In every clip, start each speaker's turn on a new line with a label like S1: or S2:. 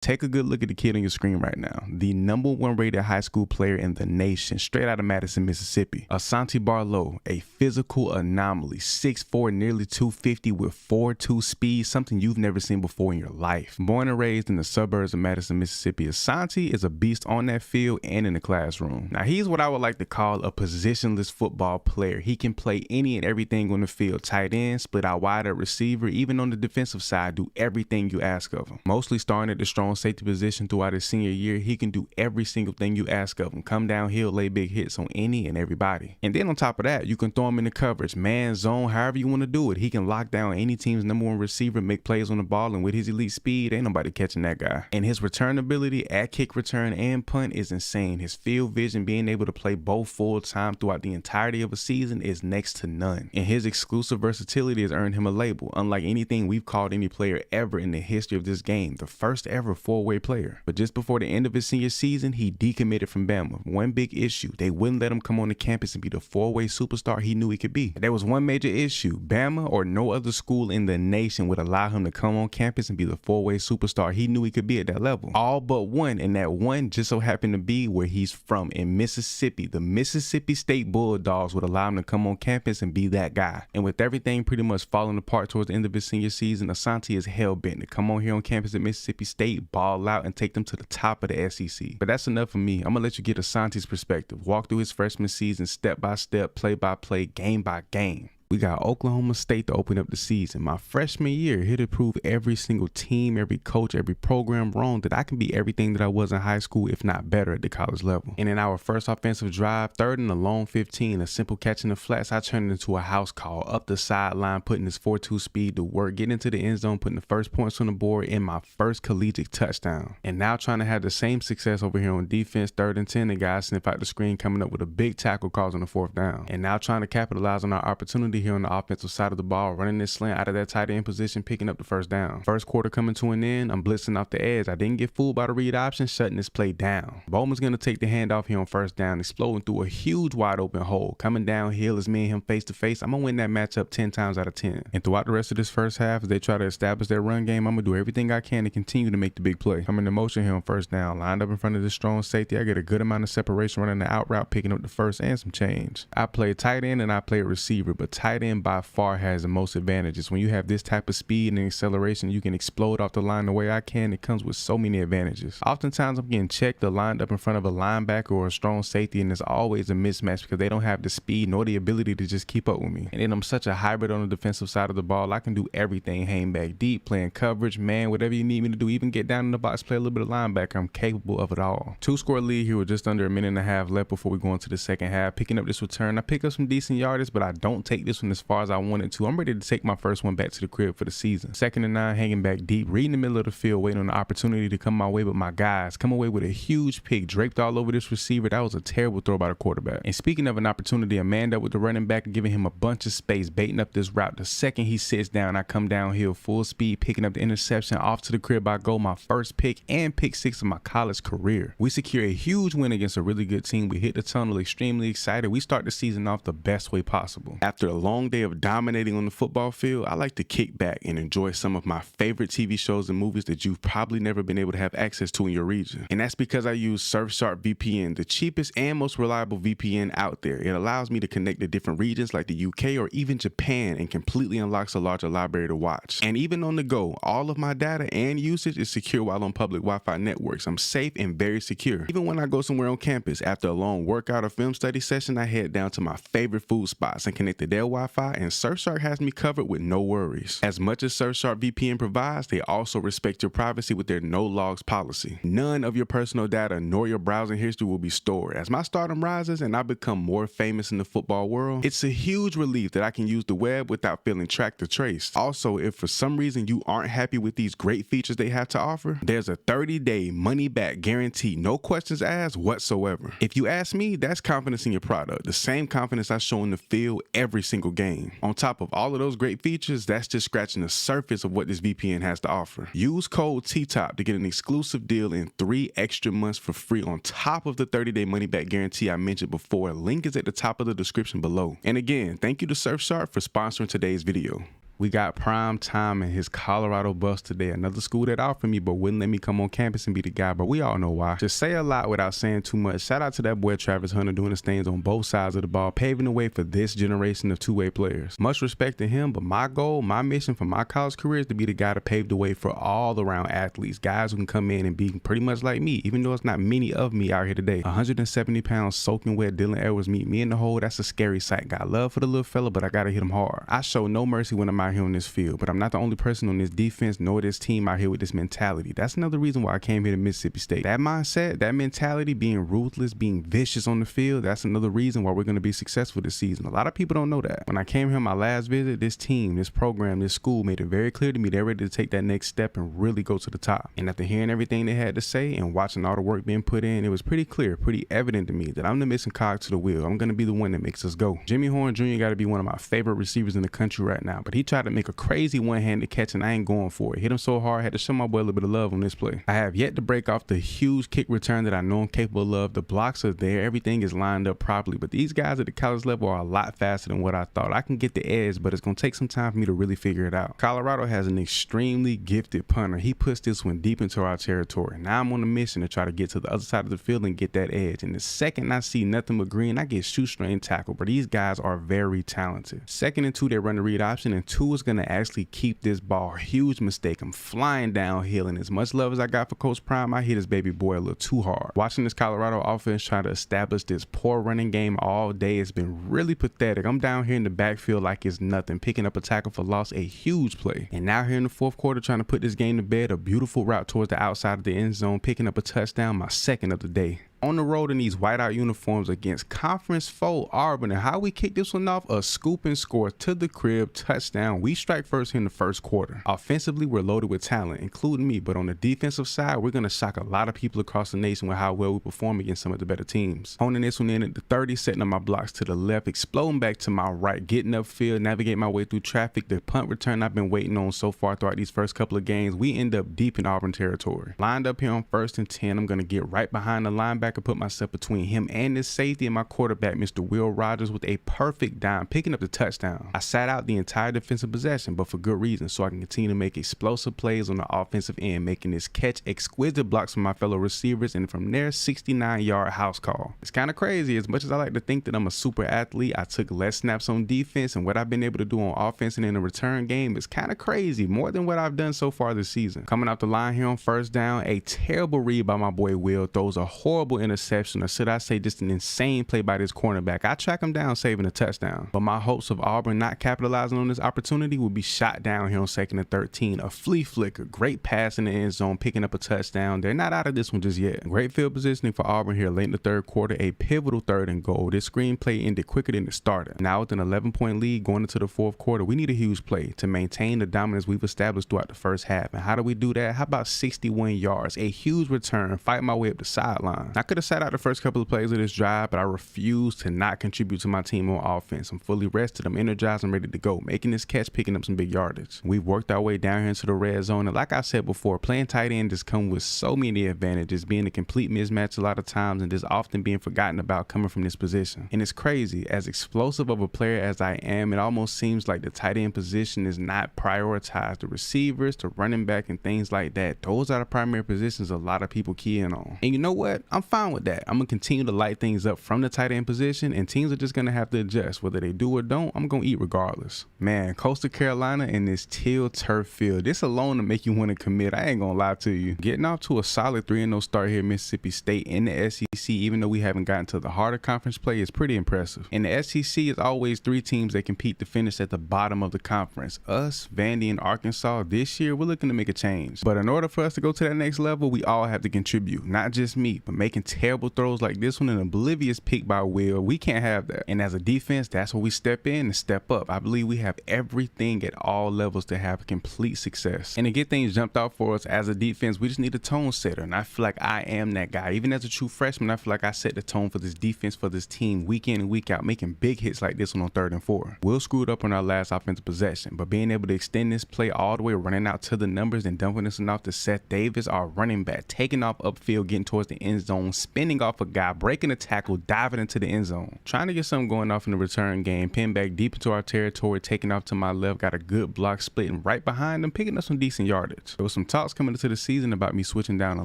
S1: Take a good look at the kid on your screen right now. The #1 rated high school player in the nation, straight out of Madison, Mississippi. Asante Barlow, a physical anomaly, 6'4", nearly 250 with 4.2 speed, something you've never seen before in your life. Born and raised in the suburbs of Madison, Mississippi, Asante is a beast on that field and in the classroom. Now, he's what I would like to call a positionless football player. He can play any and everything on the field. Tight end, split out wide at receiver, even on the defensive side, do everything you ask of him. Mostly starting at the strong safety position throughout his senior year, he can do every single thing you ask of him. Come downhill, lay big hits on any and everybody. And then on top of that, you can throw him in the coverage, man, zone, however you want to do it. He can lock down any team's #1 receiver, make plays on the ball, and with his elite speed, ain't nobody catching that guy. And his return ability at kick return and punt is insane. His field vision, being able to play both full time throughout the entirety of a season, is next to none. And his exclusive versatility has earned him a label, unlike anything we've called any player ever in the history of this game, the first ever four-way player. But just before the end of his senior season, he decommitted from Bama. One big issue, they wouldn't let him come on the campus and be the four-way superstar he knew he could be. There was one major issue. Bama or no other school in the nation would allow him to come on campus and be the four-way superstar he knew he could be at that level. All but one, and that one just so happened to be where he's from, in Mississippi. The Mississippi State Bulldogs would allow him to come on campus and be that guy. And with everything pretty much falling apart towards the end of his senior season, Asante is hell-bent to come on here on campus at Mississippi State, ball out, and take them to the top of the SEC. But that's enough for me. I'm gonna let you get Asante's perspective. Walk through his freshman season step by step, play by play, game by game. We got Oklahoma State to open up the season. My freshman year, here to prove every single team, every coach, every program wrong that I can be everything that I was in high school, if not better at the college level. And in our first offensive drive, 3rd and a long 15, a simple catch in the flats, I turned it into a house call, up the sideline, putting his 4.2 speed to work, getting into the end zone, putting the first points on the board in my first collegiate touchdown. And now trying to have the same success over here on defense, 3rd and 10, the guy sniff out the screen, coming up with a big tackle causing the 4th down. And now trying to capitalize on our opportunity here on the offensive side of the ball, running this slant out of that tight end position, picking up the 1st down. First quarter coming to an end, I'm blitzing off the edge. I didn't get fooled by the read option, shutting this play down. Bowman's going to take the handoff here on 1st down, exploding through a huge wide open hole. Coming downhill is me and him face to face. I'm going to win that matchup 10 times out of 10. And throughout the rest of this first half, as they try to establish their run game, I'm going to do everything I can to continue to make the big play. Coming in motion here on 1st down, lined up in front of this strong safety. I get a good amount of separation running the out route, picking up the 1st and some change. I play tight end and I play receiver, but tight end by far has the most advantages. When you have this type of speed and acceleration, you can explode off the line the way I can. It comes with so many advantages. Oftentimes I'm getting checked or lined up in front of a linebacker or a strong safety, and it's always a mismatch because they don't have the speed nor the ability to just keep up with me. And then I'm such a hybrid on the defensive side of the ball. I can do everything, hang back deep, playing coverage, man, whatever you need me to do, even get down in the box, play a little bit of linebacker. I'm capable of it all. 2-score lead here with just under a minute and a half left before we go into the second half. Picking up this return, I pick up some decent yardage, but I don't take this one as far as I wanted to. I'm ready to take my first one back to the crib for the season. 2nd and 9, hanging back deep, reading the middle of the field, waiting on the opportunity to come my way, but my guys come away with a huge pick draped all over this receiver. That was a terrible throw by the quarterback. And speaking of an opportunity, a man up with the running back and giving him a bunch of space, baiting up this route. The second he sits down, I come downhill full speed, picking up the interception. Off to the crib I go, my first pick and pick 6 of my college career. We secure a huge win against a really good team. We hit the tunnel, extremely excited. We start the season off the best way possible. After a long day of dominating on the football field, I like to kick back and enjoy some of my favorite TV shows and movies that you've probably never been able to have access to in your region. And that's because I use Surfshark VPN, the cheapest and most reliable VPN out there. It allows me to connect to different regions like the UK or even Japan, and completely unlocks a larger library to watch. And even on the go, all of my data and usage is secure while on public Wi-Fi networks. I'm safe and very secure. Even when I go somewhere on campus, after a long workout or film study session, I head down to my favorite food spots and connect to their Wi-Fi, and Surfshark has me covered with no worries. As much as Surfshark VPN provides, they also respect your privacy with their no logs policy. None of your personal data nor your browsing history will be stored. As my stardom rises and I become more famous in the football world, it's a huge relief that I can use the web without feeling tracked or traced. Also, if for some reason you aren't happy with these great features they have to offer, there's a 30-day money-back guarantee, no questions asked whatsoever. If you ask me, that's confidence in your product, the same confidence I show in the field every single game. On top of all of those great features, that's just scratching the surface of what this VPN has to offer. Use code TTOP to get an exclusive deal and 3 extra months for free on top of the 30-day money-back guarantee I mentioned before. Link is at the top of the description below. And again, thank you to Surfshark for sponsoring today's video. We got prime time and his Colorado bus today, another school that offered me but wouldn't let me come on campus and be the guy, but we all know why. Just say a lot without saying too much. Shout out to that boy Travis Hunter doing his things on both sides of the ball, paving the way for this generation of two-way players. Much respect to him, but my goal, my mission for my college career is to be the guy to pave the way for all around athletes, guys who can come in and be pretty much like me, even though it's not many of me out here today. 170 pounds soaking wet Dylan Edwards meet me in the hole. That's a scary sight. Got love for the little fella, but I gotta hit him hard. I show no mercy when I'm out here on this field, but I'm not the only person on this defense nor this team out here with this mentality. That's another reason why I came here to Mississippi State. That mindset, that mentality, being ruthless, being vicious on the field, that's another reason why we're going to be successful this season. A lot of people don't know that. When I came here my last visit, this team, this program, this school made it very clear to me they're ready to take that next step and really go to the top. And after hearing everything they had to say and watching all the work being put in, it was pretty clear, pretty evident to me that I'm the missing cog to the wheel. I'm going to be the one that makes us go. Jimmy Horn Jr. got to be one of my favorite receivers in the country right now, but he tried to make a crazy one-handed catch and I ain't going for it. Hit him so hard, had to show my boy a little bit of love on this play. I have yet to break off the huge kick return that I know I'm capable of. The blocks are there, everything is lined up properly, but these guys at the college level are a lot faster than what I thought. I can get the edge, but it's going to take some time for me to really figure it out. Colorado has an extremely gifted punter. He puts this one deep into our territory. Now I'm on a mission to try to get to the other side of the field and get that edge. And the second I see nothing but green, I get shoestring tackle, but these guys are very talented. 2nd and 2, they run the read option, and 2 is going to actually keep this ball. Huge mistake. I'm flying downhill, and as much love as I got for Coach Prime, I hit his baby boy a little too hard. Watching this Colorado offense try to establish this poor running game all day, it's been really pathetic. I'm down here in the backfield like it's nothing, picking up a tackle for loss, a huge play. And now here in the 4th quarter, trying to put this game to bed, a beautiful route towards the outside of the end zone, picking up a touchdown, my 2nd of the day. On the road in these whiteout uniforms against conference foe Auburn, and how we kick this one off, a scoop and score to the crib, touchdown. We strike first here in the 1st quarter. Offensively, we're loaded with talent, including me, but on the defensive side, we're going to shock a lot of people across the nation with how well we perform against some of the better teams. Honing this one in at the 30, setting up my blocks to the left, exploding back to my right, getting upfield, navigate my way through traffic. The punt return I've been waiting on so far throughout these first couple of games, we end up deep in Auburn territory. Lined up here on 1st and 10, I'm going to get right behind the linebacker, put myself between him and this safety and my quarterback, Mr. Will Rogers, with a perfect dime, picking up the touchdown. I sat out the entire defensive possession, but for good reason, so I can continue to make explosive plays on the offensive end, making this catch exquisite blocks from my fellow receivers, and from there, 69-yard house call. It's kind of crazy. As much as I like to think that I'm a super athlete, I took less snaps on defense, and what I've been able to do on offense and in the return game is kind of crazy, more than what I've done so far this season. Coming off the line here on 1st down, a terrible read by my boy Will, throws a horrible interception, or should I say just an insane play by this cornerback. I track him down, saving a touchdown. But my hopes of Auburn not capitalizing on this opportunity will be shot down here on 2nd and 13. A flea flicker, great pass in the end zone, picking up a touchdown. They're not out of this one just yet. Great field positioning for Auburn here late in the 3rd quarter, a pivotal 3rd and goal. This screenplay ended quicker than it started. Now with an 11-point lead going into the 4th quarter, we need a huge play to maintain the dominance we've established throughout the 1st half. And how do we do that? How about 61 yards, a huge return, fight my way up the sideline. I could have sat out the first couple of plays of this drive, but I refuse to not contribute to my team on offense. I'm fully rested, I'm energized, I'm ready to go, making this catch, picking up some big yardage. We've worked our way down here into the red zone, and like I said before, playing tight end just comes with so many advantages, being a complete mismatch a lot of times and just often being forgotten about coming from this position. And it's crazy, as explosive of a player as I am, it almost seems like the tight end position is not prioritized. The receivers, the running back, and things like that, those are the primary positions a lot of people key in on. And you know what? I'm fine with that. I'm gonna continue to light things up from the tight end position, and teams are just gonna have to adjust. Whether they do or don't, I'm gonna eat regardless. Man, Coastal Carolina in this teal turf field, this alone to make you want to commit. I ain't gonna lie to you. Getting off to a solid 3-0 start here at Mississippi State in the SEC, even though we haven't gotten to the harder conference play, is pretty impressive. In the SEC, it's always 3 teams that compete to finish at the bottom of the conference. Us, Vandy, and Arkansas. This year, we're looking to make a change. But in order for us to go to that next level, we all have to contribute. Not just me, but making terrible throws like this one, an oblivious pick by Will. We can't have that. And as a defense, that's where we step in and step up. I believe we have everything at all levels to have complete success. And to get things jumped out for us as a defense, we just need a tone setter. And I feel like I am that guy. Even as a true freshman, I feel like I set the tone for this defense, for this team, week in and week out, making big hits like this one on 3rd and 4. Will screwed up on our last offensive possession, but being able to extend this play all the way, running out to the numbers and dumping this one off to Seth Davis, our running back, taking off upfield, getting towards the end zone, zone, spinning off a guy, breaking a tackle, diving into the end zone. Trying to get something going off in the return game, pinned back deep into our territory, taking off to my left, got a good block, splitting right behind him, picking up some decent yardage. There was some talks coming into the season about me switching down a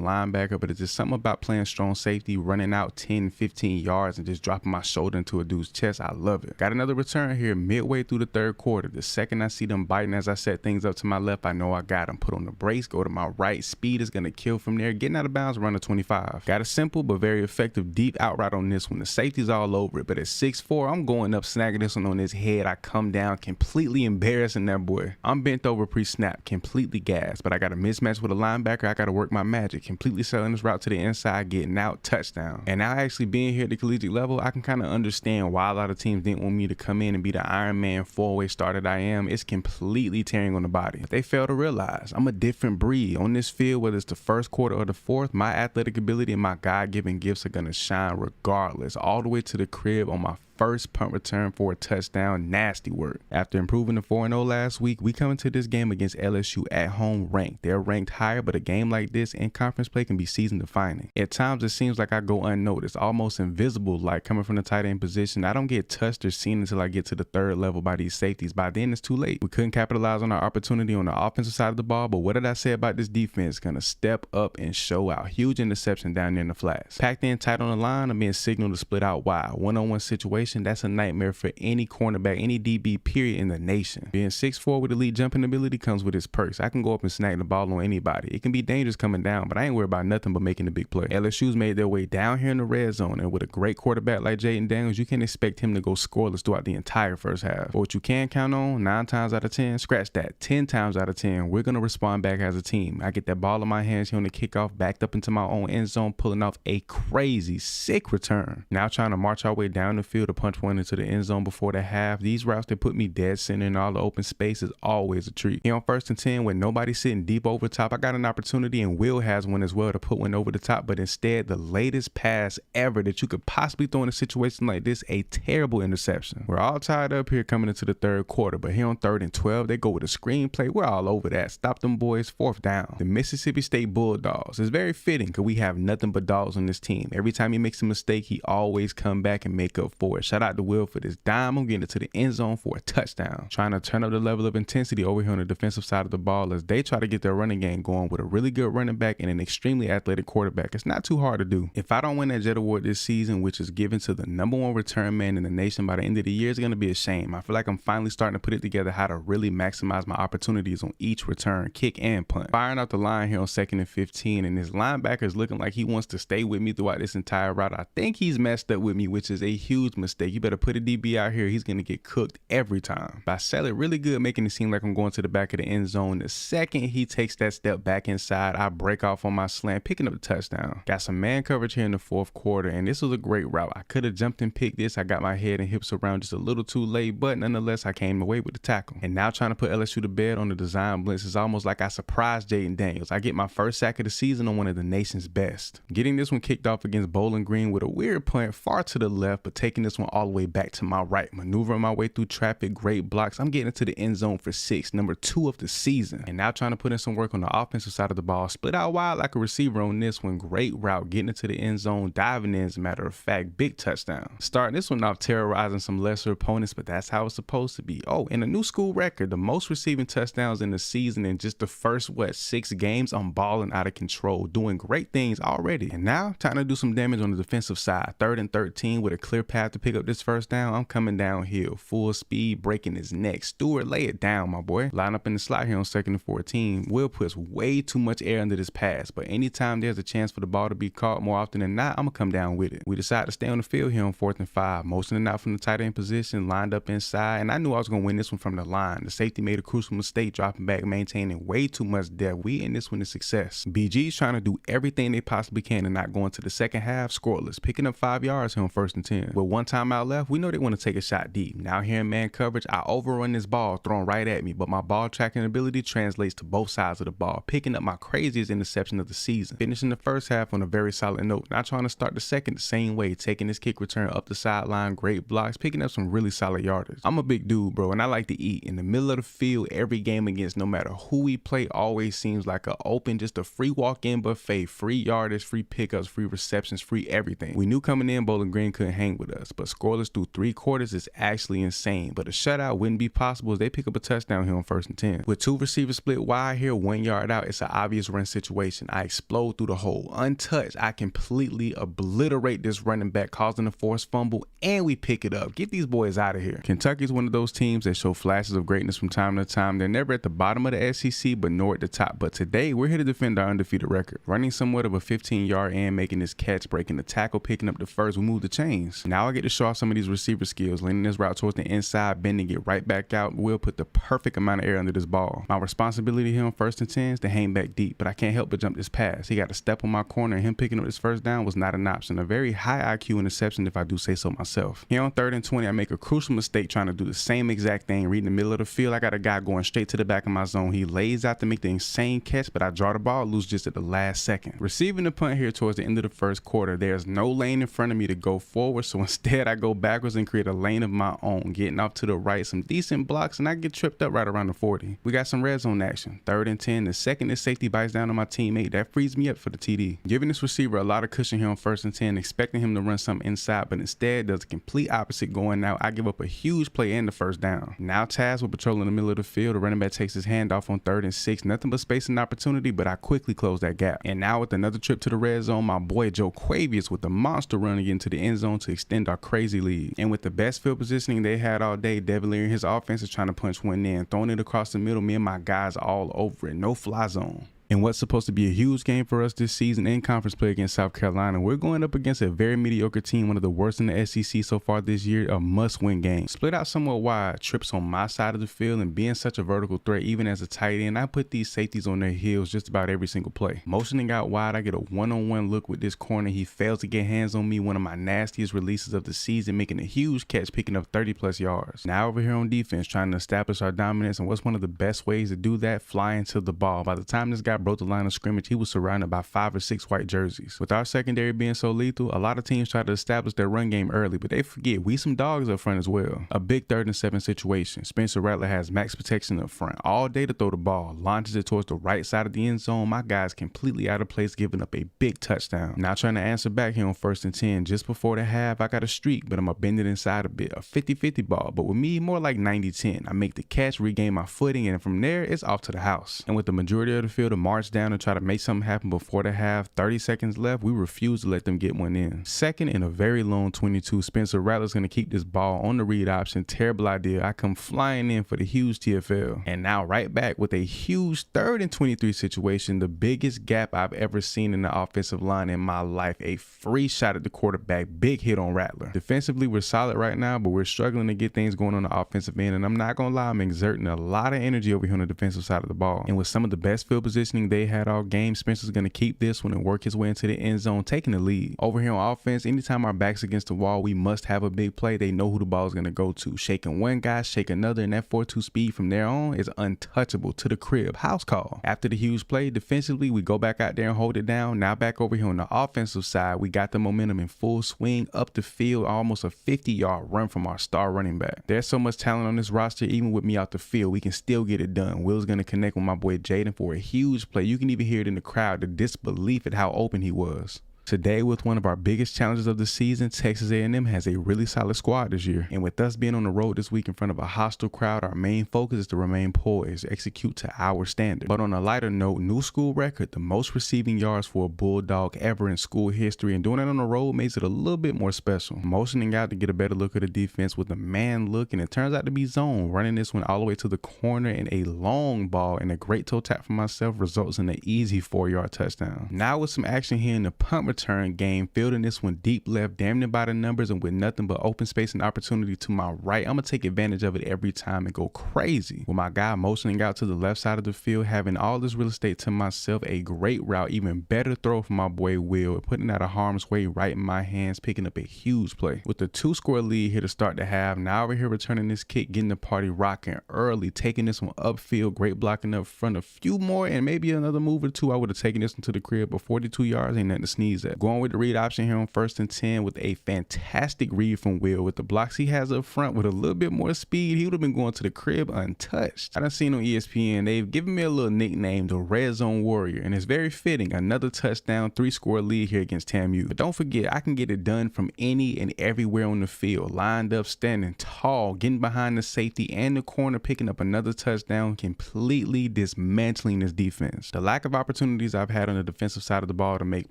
S1: linebacker, but it's just something about playing strong safety, running out 10, 15 yards and just dropping my shoulder into a dude's chest. I love it. Got another return here midway through the third quarter. The second I see them biting as I set things up to my left, I know I got him. Put on the brakes, go to my right. Speed is going to kill from there. Getting out of bounds around the 25. Got a simple but very effective deep out route on this one. The safety's all over it, but at 6'4", I'm going up, snagging this one on his head. I come down, completely embarrassing that boy. I'm bent over pre-snap, completely gassed, but I got a mismatch with a linebacker. I got to work my magic, completely selling this route to the inside, getting out, touchdown. And now actually being here at the collegiate level, I can kind of understand why a lot of teams didn't want me to come in and be the Iron Man 4-way starter that I am. It's completely tearing on the body. But they fail to realize I'm a different breed. On this field, whether it's the first quarter or the fourth, my athletic ability and my God-given gifts are going to shine regardless, all the way to the crib on my first punt return for a touchdown. Nasty work. After improving to 4-0 last week, we come into this game against LSU at home ranked. They're ranked higher, but a game like this in conference play can be season defining. At times it seems like I go unnoticed, almost invisible, like coming from the tight end position. I don't get touched or seen until I get to the third level by these safeties. By then it's too late. We couldn't capitalize on our opportunity on the offensive side of the ball, but what did I say about this defense? Gonna step up and show out. Huge interception down there in the flats. Packed in tight on the line, I'm being signaled to split out wide. One-on-one situation, that's a nightmare for any cornerback, any DB period in the nation. Being 6'4" with elite jumping ability comes with its perks. I can go up and snag the ball on anybody. It can be dangerous coming down, but I ain't worried about nothing but making the big play. LSU's made their way down here in the red zone, and with a great quarterback like Jaden Daniels, you can expect him to go scoreless throughout the entire first half. But what you can count on, 9 times out of 10, scratch that, 10 times out of 10, we're going to respond back as a team. I get that ball in my hands here on the kickoff, backed up into my own end zone, pulling off a crazy, sick return. Now trying to march our way down the field to punch one into the end zone before the half. These routes that put me dead center in all the open space is always a treat. Here on 1st and 10 with nobody sitting deep over the top, I got an opportunity, and Will has one as well, to put one over the top, but instead the latest pass ever that you could possibly throw in a situation like this, a terrible interception. We're all tied up here coming into the third quarter, but here on 3rd and 12, they go with a screenplay. We're all over that. Stop them boys, 4th down. The Mississippi State Bulldogs. It's very fitting because we have nothing but dogs on this team. Every time he makes a mistake, he always come back and make up for it. Shout out to Will for this dime. I'm getting it to the end zone for a touchdown. Trying to turn up the level of intensity over here on the defensive side of the ball as they try to get their running game going with a really good running back and an extremely athletic quarterback. It's not too hard to do. If I don't win that Jet Award this season, which is given to the #1 return man in the nation by the end of the year, it's going to be a shame. I feel like I'm finally starting to put it together how to really maximize my opportunities on each return, kick and punt. Firing out the line here on 2nd and 15, and this linebacker is looking like he wants to stay with me throughout this entire route. I think he's messed up with me, which is a huge mistake. You better put a DB out here. He's going to get cooked every time. But I sell it really good, making it seem like I'm going to the back of the end zone. The second he takes that step back inside, I break off on my slant, picking up the touchdown. Got some man coverage here in the 4th quarter, and this was a great route. I could have jumped and picked this. I got my head and hips around just a little too late, but nonetheless, I came away with the tackle. And now trying to put LSU to bed on the design blitz is almost like I surprised Jaden Daniels. I get my first sack of the season on one of the nation's best. Getting this one kicked off against Bowling Green with a weird punt far to the left, but taking this one all the way back to my right. Maneuvering my way through traffic, great blocks. I'm getting into the end zone for 6, #2 of the season. And now trying to put in some work on the offensive side of the ball. Split out wide like a receiver on this one. Great route, getting into the end zone, diving in as a matter of fact. Big touchdown. Starting this one off terrorizing some lesser opponents, but that's how it's supposed to be. Oh, and a new school record, the most receiving touchdowns in the season in just the first, 6 games. I'm balling out of control, doing great things already. And now time to do some damage on the defensive side. 3rd and 13 with a clear path to pick up this first down. I'm coming downhill, full speed, breaking his neck. Stewart, lay it down, my boy. Line up in the slot here on 2nd and 14. Will puts way too much air under this pass, but anytime there's a chance for the ball to be caught, more often than not, I'm gonna come down with it. We decide to stay on the field here on 4th and 5, motioning out from the tight end position, lined up inside, and I knew I was gonna win this one from the line. The safety made a crucial mistake, dropping back, maintaining way too much depth. We in this one is success. BG's trying to do everything they possibly can and not go into the second half scoreless, picking up 5 yards here on 1st and 10. With one time timeout left, we know they want to take a shot deep. Now here in man coverage, I overrun this ball thrown right at me, but my ball tracking ability translates to both sides of the ball, picking up my craziest interception of the season. Finishing the first half on a very solid note. Now trying to start the second the same way, taking this kick return up the sideline, great blocks, picking up some really solid yardage. I'm a big dude, bro, and I like to eat. In the middle of the field, every game against, no matter who we play, always seems like a open, just a free walk-in buffet, free yardage, free pickups, free receptions, free everything. We knew coming in Bowling Green couldn't hang with us, but scoreless through 3 quarters is actually insane. But a shutout wouldn't be possible as they pick up a touchdown here on 1st and 10. With 2 receivers split wide here, 1 yard out, it's an obvious run situation. I explode through the hole. Untouched, I completely obliterate this running back, causing a forced fumble, and we pick it up. Get these boys out of here. Kentucky's one of those teams that show flashes of greatness from time to time. They're never at the bottom of the SEC, but nor at the top. But today, we're here to defend our undefeated record. Running somewhat of a 15-yard and making this catch, breaking the tackle, picking up the first, we move the chains. Now I get to show off some of these receiver skills, leaning this route towards the inside, bending it right back out. We'll put the perfect amount of air under this ball. My responsibility here on 1st and 10 is to hang back deep, but I can't help but jump this pass. He got to step on my corner, and him picking up this first down was not an option. A very high IQ interception if I do say so myself. Here on 3rd and 20, I make a crucial mistake trying to do the same exact thing. Reading the middle of the field, I got a guy going straight to the back of my zone. He lays out to make the insane catch, but I draw the ball loose just at the last second. Receiving the punt here towards the end of the 1st quarter, there's no lane in front of me to go forward, so instead I go backwards and create a lane of my own, getting off to the right, some decent blocks, and I get tripped up right around the 40. We got some red zone action. 3rd and 10, the second this safety bites down on my teammate, that frees me up for the TD. Giving this receiver a lot of cushion here on 1st and 10, expecting him to run something inside, but instead does the complete opposite, going out. I give up a huge play and the first down. Now tasked with patrolling the middle of the field, the running back takes his handoff on 3rd and 6, nothing but space and opportunity, but I quickly close that gap. And now with another trip to the red zone, my boy Joe Quavius with the monster run into the end zone to extend our crazy lead. And with the best field positioning they had all day, Devin Leary and his offense is trying to punch one in, throwing it across the middle, me and my guys all over it, no fly zone. In what's supposed to be a huge game for us this season in conference play against South Carolina, we're going up against a very mediocre team, one of the worst in the SEC so far this year, a must-win game. Split out somewhat wide, trips on my side of the field, and being such a vertical threat, even as a tight end, I put these safeties on their heels just about every single play. Motioning out wide, I get a one-on-one look with this corner. He fails to get hands on me, one of my nastiest releases of the season, making a huge catch, picking up 30+ yards. Now over here on defense, trying to establish our dominance, and what's one of the best ways to do that? Flying to the ball. By the time this guy broke the line of scrimmage, he was surrounded by 5 or 6 white jerseys. With our secondary being so lethal, a lot of teams try to establish their run game early, but they forget we some dogs up front as well. A big 3rd and 7 situation. Spencer Rattler has max protection up front all day to throw the ball, launches it towards the right side of the end zone. My guy's completely out of place, giving up a big touchdown. Now trying to answer back here on 1st and 10. Just before the half, I got a streak, but I'm gonna bend it inside a bit. A 50-50 ball, but with me, more like 90-10. I make the catch, regain my footing, and from there, it's off to the house. And with the majority of the field to march down and try to make something happen before the half, 30 seconds left, we refuse to let them get one in. Second and a very long 22, Spencer Rattler's going to keep this ball on the read option. Terrible idea. I come flying in for the huge TFL. And now right back with a huge 3rd and 23 situation, the biggest gap I've ever seen in the offensive line in my life. A free shot at the quarterback, big hit on Rattler. Defensively, we're solid right now, but we're struggling to get things going on the offensive end, and I'm not going to lie, I'm exerting a lot of energy over here on the defensive side of the ball. And with some of the best field positioning they had all game, Spencer's going to keep this one and work his way into the end zone, taking the lead. Over here on offense, anytime our back's against the wall, we must have a big play. They know who the ball is going to go to. Shaking one guy, shake another, and that 4-2 speed from there on is untouchable. To the crib. House call. After the huge play, defensively, we go back out there and hold it down. Now back over here on the offensive side, we got the momentum in full swing up the field, almost a 50-yard run from our star running back. There's so much talent on this roster, even with me out the field, we can still get it done. Will's going to connect with my boy Jaden for a huge play. You can even hear it in the crowd, the disbelief at how open he was. Today, with one of our biggest challenges of the season, Texas A&M has a really solid squad this year. And with us being on the road this week in front of a hostile crowd, our main focus is to remain poised, execute to our standard. But on a lighter note, new school record, the most receiving yards for a Bulldog ever in school history, and doing it on the road makes it a little bit more special. Motioning out to get a better look at the defense with a man look, and it turns out to be zone. Running this one all the way to the corner, and a long ball and a great toe tap for myself results in an easy 4-yard touchdown. Now with some action here in the punt return return game, fielding this one deep left, damn near by the numbers, and with nothing but open space and opportunity to my right. I'm gonna take advantage of it every time and go crazy. With my guy motioning out to the left side of the field, having all this real estate to myself, a great route, even better throw from my boy Will, putting out of harm's way right in my hands, picking up a huge play. With the 2-score lead here to start the half, now we're here returning this kick, getting the party rocking early, taking this one upfield, great blocking up front, a few more and maybe another move or two. I would have taken this one to the crib, but 42 yards ain't nothing to sneeze at. Going with the read option here on 1st and 10 with a fantastic read from Will. With the blocks he has up front with a little bit more speed, he would have been going to the crib untouched. I done seen on ESPN, they've given me a little nickname, the Red Zone Warrior, and it's very fitting. Another touchdown, 3-score lead here against TAMU. But don't forget, I can get it done from any and everywhere on the field. Lined up, standing tall, getting behind the safety and the corner, picking up another touchdown, completely dismantling this defense. The lack of opportunities I've had on the defensive side of the ball to make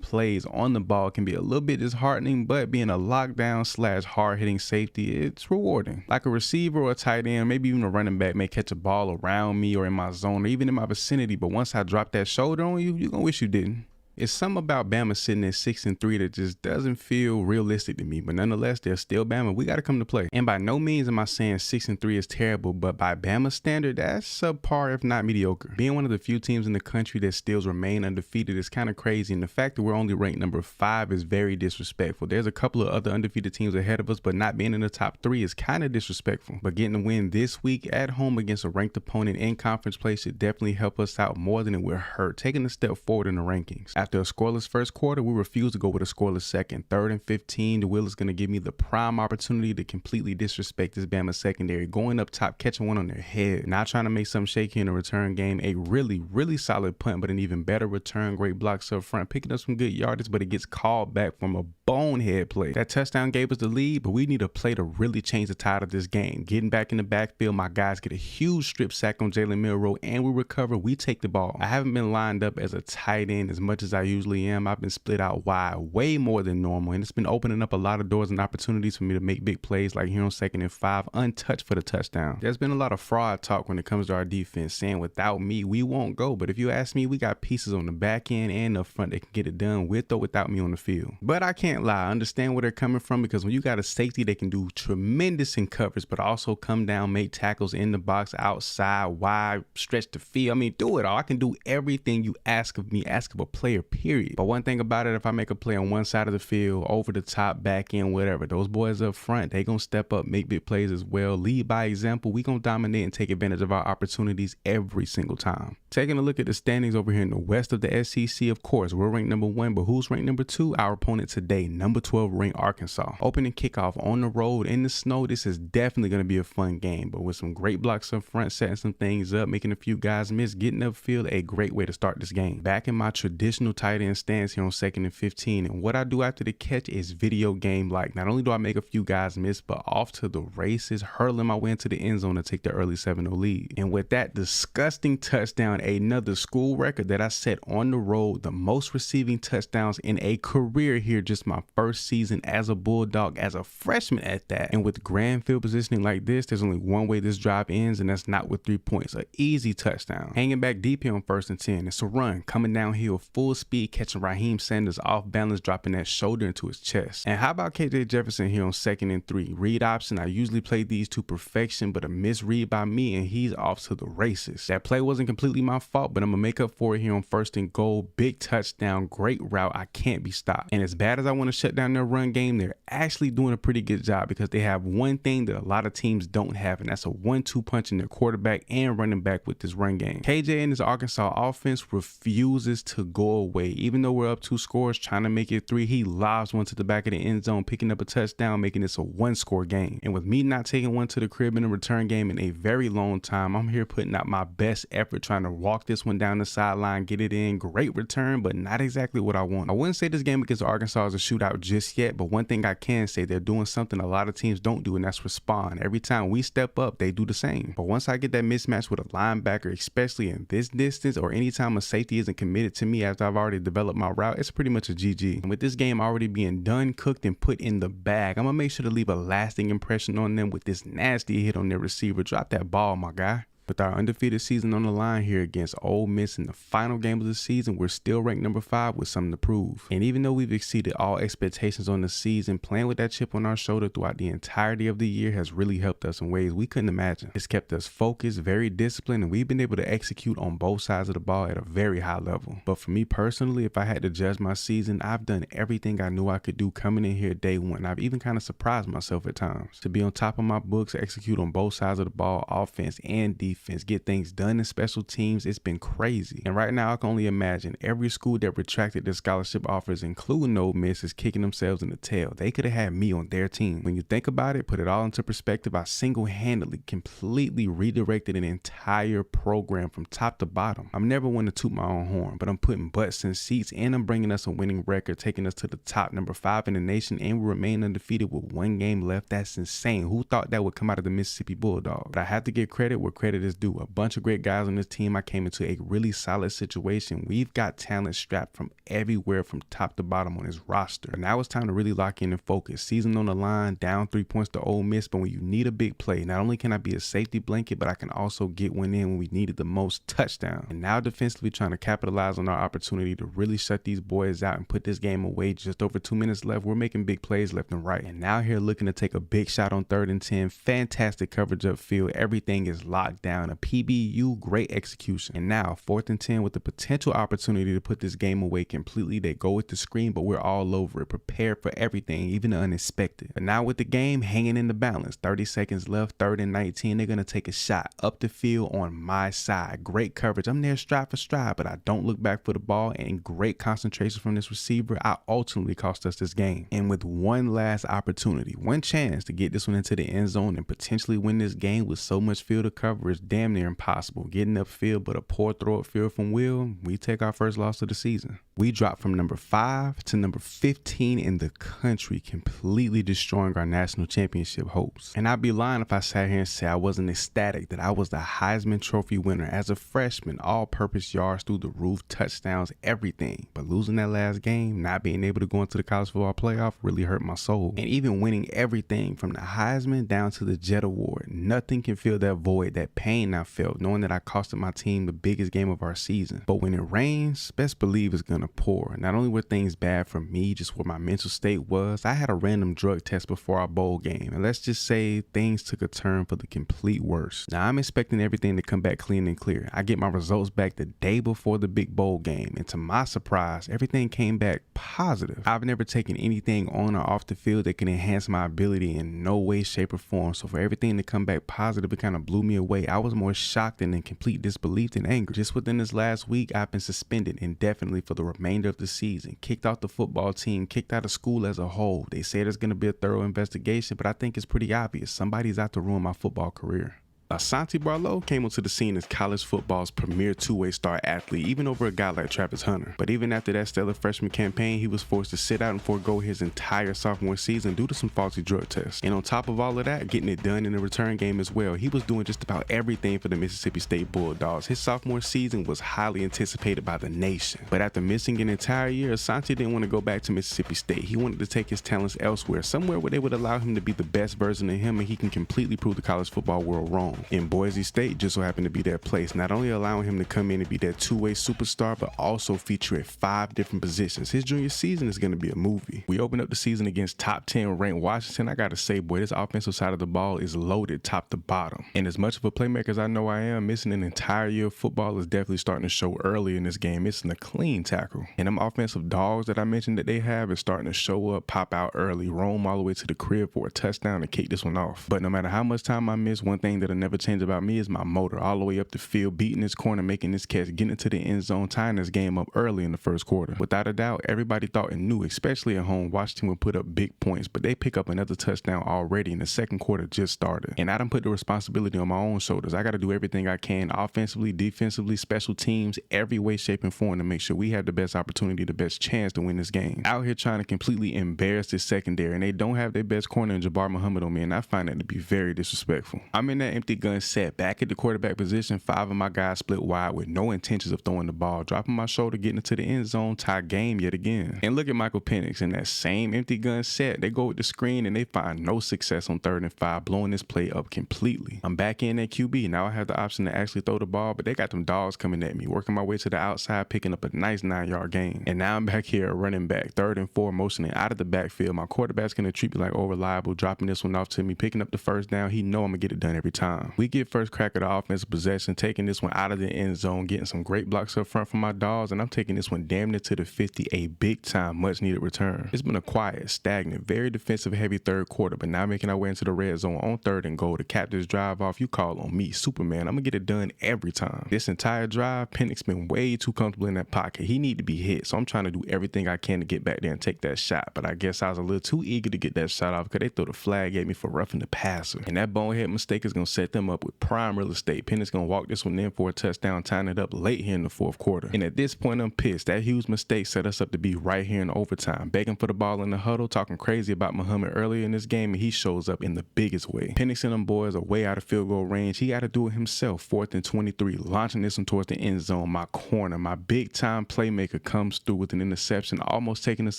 S1: plays on the ball can be a little bit disheartening, but being a lockdown / hard-hitting safety, it's rewarding. Like a receiver or a tight end, maybe even a running back may catch a ball around me or in my zone or even in my vicinity, but once I drop that shoulder on you, you're gonna wish you didn't. It's something about Bama sitting at 6-3 that just doesn't feel realistic to me, but nonetheless, they're still Bama. We got to come to play. And by no means am I saying 6-3 is terrible, but by Bama standard, that's subpar, if not mediocre. Being one of the few teams in the country that still remain undefeated is kind of crazy, and the fact that we're only ranked number 5 is very disrespectful. There's a couple of other undefeated teams ahead of us, but not being in the top 3 is kind of disrespectful. But getting a win this week at home against a ranked opponent in conference play should definitely help us out more than it will hurt, taking a step forward in the rankings. After a scoreless first quarter, we refuse to go with a scoreless second. 3rd and 15, the Will is going to give me the prime opportunity to completely disrespect this Bama secondary, going up top, catching one on their head, not trying to make something shaky in the return game. A really solid punt, but an even better return. Great blocks up front, picking up some good yardage, but it gets called back from a bonehead play. That touchdown gave us the lead, but we need a play to really change the tide of this game. Getting back in the backfield, my guys get a huge strip sack on Jalen Milroe, and we recover. We take the ball. I haven't been lined up as a tight end as much as I usually am. I've been split out wide way more than normal, and it's been opening up a lot of doors and opportunities for me to make big plays like here on 2nd and 5, untouched for the touchdown. There's been a lot of fraud talk when it comes to our defense, saying without me, we won't go. But if you ask me, we got pieces on the back end and up front that can get it done with or without me on the field. But I can't lie, I understand where they're coming from, because when you got a safety that can do tremendous in coverage, but also come down, make tackles in the box, outside, wide, stretch the field. I mean, do it all. I can do everything you ask of me, ask of a player, period. But one thing about it, if I make a play on one side of the field, over the top, back end, whatever, those boys up front, they gonna step up, make big plays as well, lead by example. We gonna dominate and take advantage of our opportunities every single time. Taking a look at the standings over here in the west of the SEC, of course, we're ranked number 1, but who's ranked number 2? Our opponent today, number 12 ranked Arkansas. Opening kickoff on the road in the snow. This is definitely gonna be a fun game, but with some great blocks up front, setting some things up, making a few guys miss, getting upfield, a great way to start this game. Back in my traditional tight end stance here on 2nd and 15, and what I do after the catch is video game like. Not only do I make a few guys miss, but off to the races, hurling my way into the end zone to take the early 7-0 lead. And with that disgusting touchdown, another school record that I set on the road, the most receiving touchdowns in a career here, just my first season as a Bulldog, as a freshman at that. And with grand field positioning like this, there's only one way this drive ends, and that's not with 3 points. An easy touchdown. Hanging back deep here on 1st and 10. It's a run, coming downhill full speed, catching Raheem Sanders off balance, dropping that shoulder into his chest. And how about KJ Jefferson here on 2nd and 3? Read option, I usually play these to perfection, but a misread by me and he's off to the races. That play wasn't completely my fault, but I'm gonna make up for it here on 1st and goal. Big touchdown, great route, I can't be stopped. And as bad as I want to shut down their run game, they're actually doing a pretty good job, because they have one thing that a lot of teams don't have, and that's a 1-2 punch in their quarterback and running back with this run game. KJ and his Arkansas offense refuses to go away. Even though we're up 2 scores, trying to make it 3, he lobs one to the back of the end zone, picking up a touchdown, making this a 1-score game. And with me not taking one to the crib in a return game in a very long time, I'm here putting out my best effort, trying to walk this one down the sideline, get it in. Great return, but not exactly what I want. I wouldn't say this game against Arkansas is a shootout just yet, but one thing I can say, they're doing something a lot of teams don't do, and that's respond. Every time we step up, they do the same. But once I get that mismatch with a linebacker, especially in this distance, or anytime a safety isn't committed to me after I've already developed my route, it's pretty much a GG. And with this game already being done, cooked, and put in the bag, I'm gonna make sure to leave a lasting impression on them with this nasty hit on their receiver. Drop that ball, my guy. With our undefeated season on the line here against Ole Miss in the final game of the season, we're still ranked number 5 with something to prove. And even though we've exceeded all expectations on the season, playing with that chip on our shoulder throughout the entirety of the year has really helped us in ways we couldn't imagine. It's kept us focused, very disciplined, and we've been able to execute on both sides of the ball at a very high level. But for me personally, if I had to judge my season, I've done everything I knew I could do coming in here day one. I've even kind of surprised myself at times. To be on top of my books, execute on both sides of the ball, offense and defense, get things done in special teams, it's been crazy. And right now I can only imagine every school that retracted their scholarship offers, including Ole Miss, is kicking themselves in the tail. They could have had me on their team. When you think about it, put it all into perspective, I single-handedly completely redirected an entire program from top to bottom. I'm never one to toot my own horn, but I'm putting butts in seats and I'm bringing us a winning record, taking us to the top, number 5 in the nation, and we remain undefeated with 1 game left. That's insane. Who thought that would come out of the Mississippi Bulldogs? But I have to give credit where credit is due. A bunch of great guys on this team. I came into a really solid situation. We've got talent strapped from everywhere from top to bottom on this roster. But now it's time to really lock in and focus. Season on the line, down 3 points to Ole Miss, but when you need a big play, not only can I be a safety blanket, but I can also get one in when we needed the most, touchdown. And now defensively trying to capitalize on our opportunity to really shut these boys out and put this game away. Just over 2 minutes left. We're making big plays left and right. And now here looking to take a big shot on 3rd and 10. Fantastic coverage upfield. Everything is locked down. A PBU, great execution. And now 4th and 10 with the potential opportunity to put this game away completely. They go with the screen, but we're all over it, prepared for everything, even the unexpected. But now with the game hanging in the balance, 30 seconds left, 3rd and 19, they're going to take a shot up the field on my side. Great coverage. I'm there stride for stride, but I don't look back for the ball, and great concentration from this receiver. I ultimately cost us this game. And with one last opportunity, one chance to get this one into the end zone and potentially win this game with so much field of cover is damn near impossible. Getting upfield, but a poor throw upfield from Will, we take our first loss of the season. We dropped from number 5 to number 15 in the country, completely destroying our national championship hopes. And I'd be lying if I sat here and said I wasn't ecstatic that I was the Heisman Trophy winner as a freshman, all-purpose yards through the roof, touchdowns, everything. But losing that last game, not being able to go into the college football playoff really hurt my soul. And even winning everything from the Heisman down to the Jet Award, nothing can fill that void, that pain I felt, knowing that I costed my team the biggest game of our season. But when it rains, best believe it's gonna pour. Not only were things bad for me, just where my mental state was, I had a random drug test before our bowl game, and let's just say things took a turn for the complete worst. Now I'm expecting everything to come back clean and clear. I get my results back the day before the big bowl game, and to my surprise, everything came back positive. I've never taken anything on or off the field that can enhance my ability in no way, shape, or form, so for everything to come back positive, it kind of blew me away. I was more shocked and in complete disbelief than anger. Just within this last week, I've been suspended indefinitely for the remainder of the season, kicked off the football team, kicked out of school as a whole. They say there's going to be a thorough investigation, but I think it's pretty obvious. Somebody's out to ruin my football career. Asante Barlow came onto the scene as college football's premier two-way star athlete, even over a guy like Travis Hunter. But even after that stellar freshman campaign, he was forced to sit out and forego his entire sophomore season due to some faulty drug tests. And on top of all of that, getting it done in the return game as well, he was doing just about everything for the Mississippi State Bulldogs. His sophomore season was highly anticipated by the nation. But after missing an entire year, Asante didn't want to go back to Mississippi State. He wanted to take his talents elsewhere, somewhere where they would allow him to be the best version of him and he can completely prove the college football world wrong. In Boise State just so happened to be that place, not only allowing him to come in and be that two-way superstar, but also feature at 5 different positions. His junior season is going to be a movie. We opened up the season against top 10 ranked Washington. I gotta say, boy, this offensive side of the ball is loaded top to bottom. And as much of a playmaker as I know I am, missing an entire year of football is definitely starting to show early in this game. Missing a clean tackle. And them offensive dogs that I mentioned that they have is starting to show up, pop out early, roam all the way to the crib for a touchdown and kick this one off. But no matter how much time I miss, one thing that'll never change about me is my motor. All the way up the field, beating this corner, making this catch, getting into the end zone, tying this game up early in the first quarter. Without a doubt, everybody thought and knew, especially at home, Washington would put up big points, but they pick up another touchdown already and the second quarter just started. And I done put the responsibility on my own shoulders. I got to do everything I can, offensively, defensively, special teams, every way, shape, and form to make sure we have the best opportunity, the best chance to win this game. Out here trying to completely embarrass this secondary, and they don't have their best corner in Jabbar Muhammad on me, and I find that to be very disrespectful. I'm in that empty empty gun set back at the quarterback position. 5 of my guys split wide with no intentions of throwing the ball, dropping my shoulder, getting into the end zone, tie game yet again. And look at Michael Penix in that same empty gun set. They go with the screen and they find no success on 3rd and 5, blowing this play up completely. I'm back in at QB. Now I have the option to actually throw the ball, but they got them dogs coming at me, working my way to the outside, picking up a nice 9-yard gain. And now I'm back here running back, 3rd and 4, motioning out of the backfield. My quarterback's gonna treat me like reliable, dropping this one off to me, picking up the first down. He know I'm gonna get it done every time. We get first crack at the offensive possession, taking this one out of the end zone, getting some great blocks up front from my dogs, and I'm taking this one damn near to the 50, a big time, much needed return. It's been a quiet, stagnant, very defensive heavy 3rd quarter, but now making our way into the red zone on 3rd and goal to cap this drive off. You call on me, Superman. I'm gonna get it done every time. This entire drive, Penix been way too comfortable in that pocket. He need to be hit, so I'm trying to do everything I can to get back there and take that shot, but I guess I was a little too eager to get that shot off because they threw the flag at me for roughing the passer. And that bonehead mistake is going to set them up with prime real estate. Penix going to walk this one in for a touchdown, tying it up late here in the 4th quarter. And at this point, I'm pissed. That huge mistake set us up to be right here in overtime, begging for the ball in the huddle, talking crazy about Muhammad earlier in this game, and he shows up in the biggest way. Penix and them boys are way out of field goal range. He got to do it himself. 4th and 23, launching this one towards the end zone. My corner, my big time playmaker comes through with an interception, almost taking us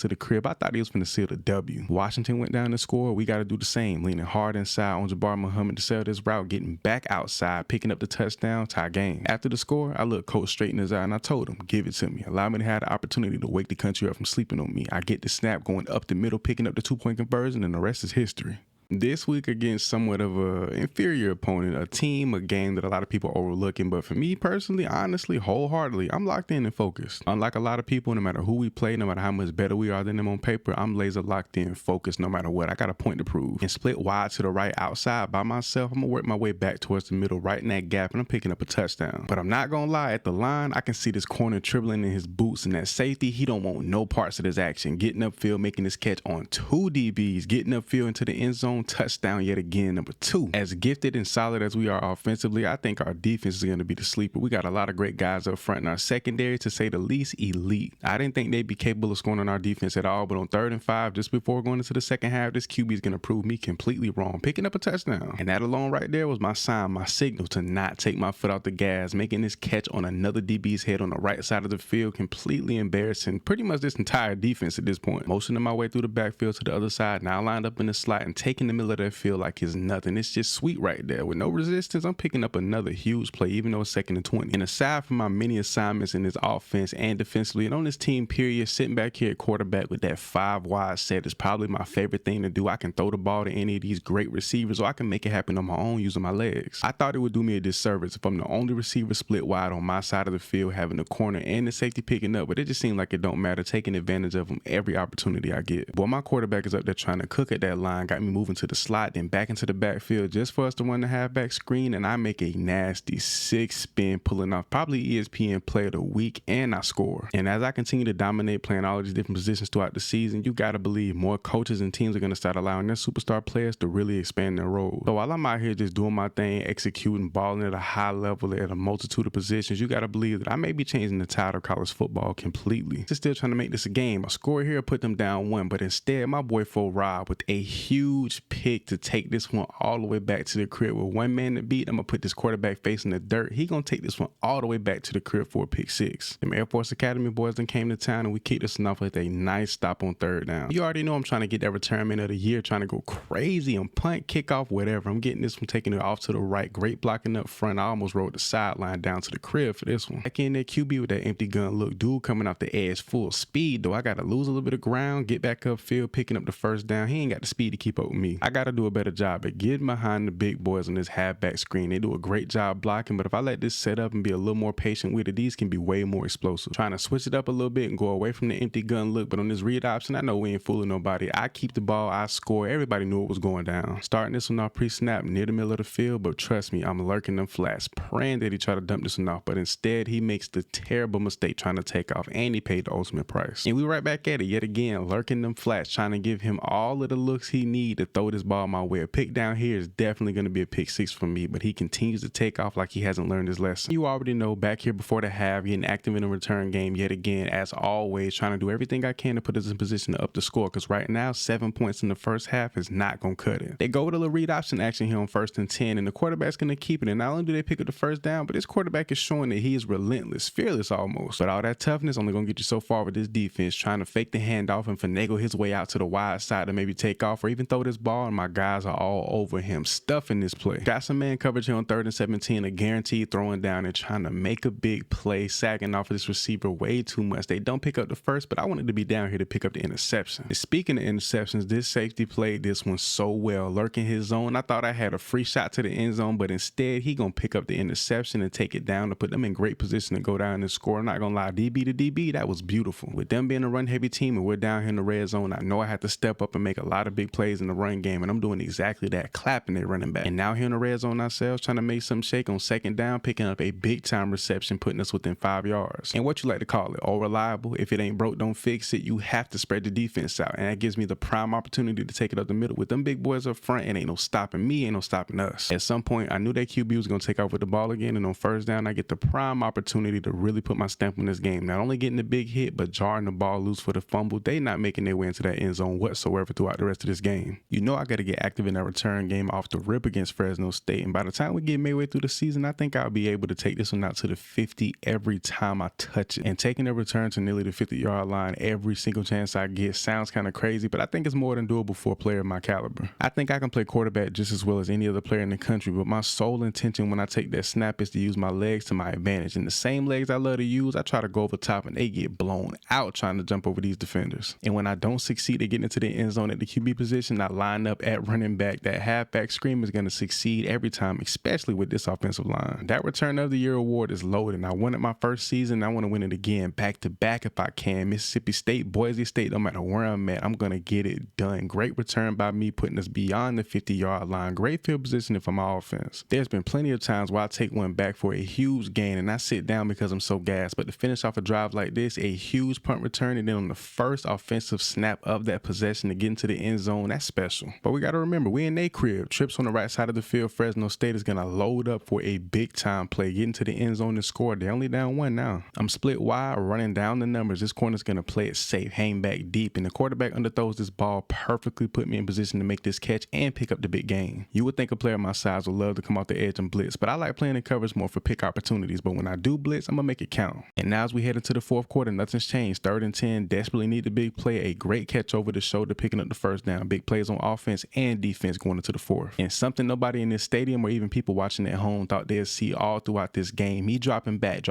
S1: to the crib. I thought he was going to seal the W. Washington went down to score. We got to do the same, leaning hard inside on Jabbar Muhammad to sell this route, getting back outside, picking up the touchdown, tie game. After the score, I looked coach straight in his eye and I told him, give it to me. Allow me to have the opportunity to wake the country up from sleeping on me. I get the snap, going up the middle, picking up the 2-point conversion, and the rest is history. This week against somewhat of a inferior opponent, a team, a game that a lot of people are overlooking, but for me personally, honestly, wholeheartedly, I'm locked in and focused. Unlike a lot of people, no matter who we play, no matter how much better we are than them on paper, I'm laser locked in, focused no matter what. I got a point to prove. And split wide to the right outside by myself, I'm gonna work my way back towards the middle, right in that gap, and I'm picking up a touchdown. But I'm not gonna lie, at the line, I can see this corner dribbling in his boots, and that safety, he don't want no parts of this action. Getting upfield, making this catch on 2 DBs, getting upfield into the end zone, touchdown yet again, number 2. As gifted and solid as we are offensively, I think our defense is going to be the sleeper. We got a lot of great guys up front, and our secondary, to say the least, elite. I didn't think they'd be capable of scoring on our defense at all, but on 3rd and 5, just before going into the second half, this QB is going to prove me completely wrong, picking up a touchdown. And that alone right there was my sign, my signal to not take my foot off the gas, making this catch on another DB's head on the right side of the field, completely embarrassing pretty much this entire defense at this point. Motioning my way through the backfield to the other side, now lined up in the slot and taking the middle of that field like it's nothing. It's just sweet right there. With no resistance, I'm picking up another huge play, even though it's 2nd and 20. And aside from my many assignments in this offense and defensively and on this team period, sitting back here at quarterback with that 5 wide set is probably my favorite thing to do. I can throw the ball to any of these great receivers, or I can make it happen on my own using my legs. I thought it would do me a disservice if I'm the only receiver split wide on my side of the field, having the corner and the safety picking up, but it just seemed like it don't matter, taking advantage of them every opportunity I get. Boy, my quarterback is up there trying to cook at that line, got me moving to the slot, then back into the backfield just for us to run the halfback screen, and I make a nasty 6 spin, pulling off probably ESPN Player of the Week, and I score. And as I continue to dominate playing all of these different positions throughout the season, you gotta believe more coaches and teams are gonna start allowing their superstar players to really expand their roles. So while I'm out here just doing my thing, executing, balling at a high level at a multitude of positions, you gotta believe that I may be changing the tide of college football completely. Just still trying to make this a game. A score here, put them down 1, but instead my boy Fo Rob with a huge pick to take this one all the way back to the crib with 1 man to beat. I'm gonna put this quarterback face in the dirt. He gonna take this one all the way back to the crib for a pick 6. Them Air Force Academy boys then came to town, and we kicked this one off with a nice stop on 3rd down. You already know I'm trying to get that return man of the year, trying to go crazy on punt, kickoff, whatever. I'm getting this one, taking it off to the right. Great blocking up front. I almost rode the sideline down to the crib for this one. Back in there, QB with that empty gun look. Dude coming off the edge full speed, though. I gotta lose a little bit of ground, get back upfield, picking up the first down. He ain't got the speed to keep up with me. I gotta do a better job at getting behind the big boys on this halfback screen. They do a great job blocking, but if I let this set up and be a little more patient with it, these can be way more explosive. Trying to switch it up a little bit and go away from the empty gun look, but on this read option, I know we ain't fooling nobody. I keep the ball, I score. Everybody knew it was going down. Starting this one off pre-snap near the middle of the field, but trust me, I'm lurking them flats, praying that he try to dump this one off, but instead he makes the terrible mistake trying to take off, and he paid the ultimate price. And we right back at it yet again, lurking them flats, trying to give him all of the looks he need to throw this ball my way. A pick down here is definitely going to be a pick 6 for me, but he continues to take off like he hasn't learned his lesson. You already know, back here before the half, getting active in the return game yet again, as always, trying to do everything I can to put us in position to up the score, because right now 7 points in the first half is not going to cut it. They go with a little read option action here on 1st and 10, and the quarterback's going to keep it. And not only do they pick up the first down, but this quarterback is showing that he is relentless, fearless almost. But all that toughness only going to get you so far with this defense, trying to fake the handoff and finagle his way out to the wide side to maybe take off or even throw this ball, and my guys are all over him, stuffing this play. Got some man coverage here on 3rd and 17, a guaranteed throwing down and trying to make a big play, sagging off of this receiver way too much. They don't pick up the first, but I wanted to be down here to pick up the interception. And speaking of interceptions, this safety played this one so well, lurking his zone. I thought I had a free shot to the end zone, but instead he gonna pick up the interception and take it down to put them in great position to go down and score. I'm not gonna lie, DB to DB, that was beautiful. With them being a run heavy team and we're down here in the red zone, I know I had to step up and make a lot of big plays in the run game, and I'm doing exactly that, clapping their running back. And now here in the red zone ourselves, trying to make some shake on 2nd down, picking up a big time reception, putting us within 5 yards. And what you like to call it, all reliable. If it ain't broke, don't fix it. You have to spread the defense out, and that gives me the prime opportunity to take it up the middle with them big boys up front, and ain't no stopping me, ain't no stopping us. At some point, I knew that QB was going to take off with the ball again, and on 1st down, I get the prime opportunity to really put my stamp on this game. Not only getting the big hit, but jarring the ball loose for the fumble. They not making their way into that end zone whatsoever throughout the rest of this game. You know I got to get active in that return game off the rip against Fresno State, and by the time we get midway through the season, I think I'll be able to take this one out to the 50 every time I touch it. And taking the return to nearly the 50-yard line every single chance I get sounds kind of crazy, but I think it's more than doable for a player of my caliber. I think I can play quarterback just as well as any other player in the country, but my sole intention when I take that snap is to use my legs to my advantage. And the same legs I love to use, I try to go over top and they get blown out trying to jump over these defenders. And when I don't succeed at getting into the end zone at the QB position, I line up at running back. That halfback scream is going to succeed every time, especially with this offensive line. That return of the year award is loaded. I won it my first season. I want to win it again, back to back if I can. Mississippi State, Boise State, no matter where I'm at, I'm going to get it done. Great return by me, putting us beyond the 50-yard line. Great field positioning for my offense. There's been plenty of times where I take one back for a huge gain and I sit down because I'm so gassed, but to finish off a drive like this, a huge punt return, and then on the first offensive snap of that possession to get into the end zone, that's special. But we got to remember, we in their crib. Trips on the right side of the field. Fresno State is going to load up for a big time play, get into the end zone and score. They're only down 1 now. I'm split wide, running down the numbers. This corner's going to play it safe, hang back deep, and the quarterback underthrows this ball perfectly, put me in position to make this catch and pick up the big gain. You would think a player my size would love to come off the edge and blitz, but I like playing in coverage more for pick opportunities. But when I do blitz, I'm going to make it count. And now as we head into the 4th quarter, nothing's changed. 3rd and 10, desperately need the big play, a great catch over the shoulder, picking up the first down. Big plays on offense and defense going into the 4th. And something nobody in this stadium or even people watching at home thought they'd see all throughout this game. He dropping back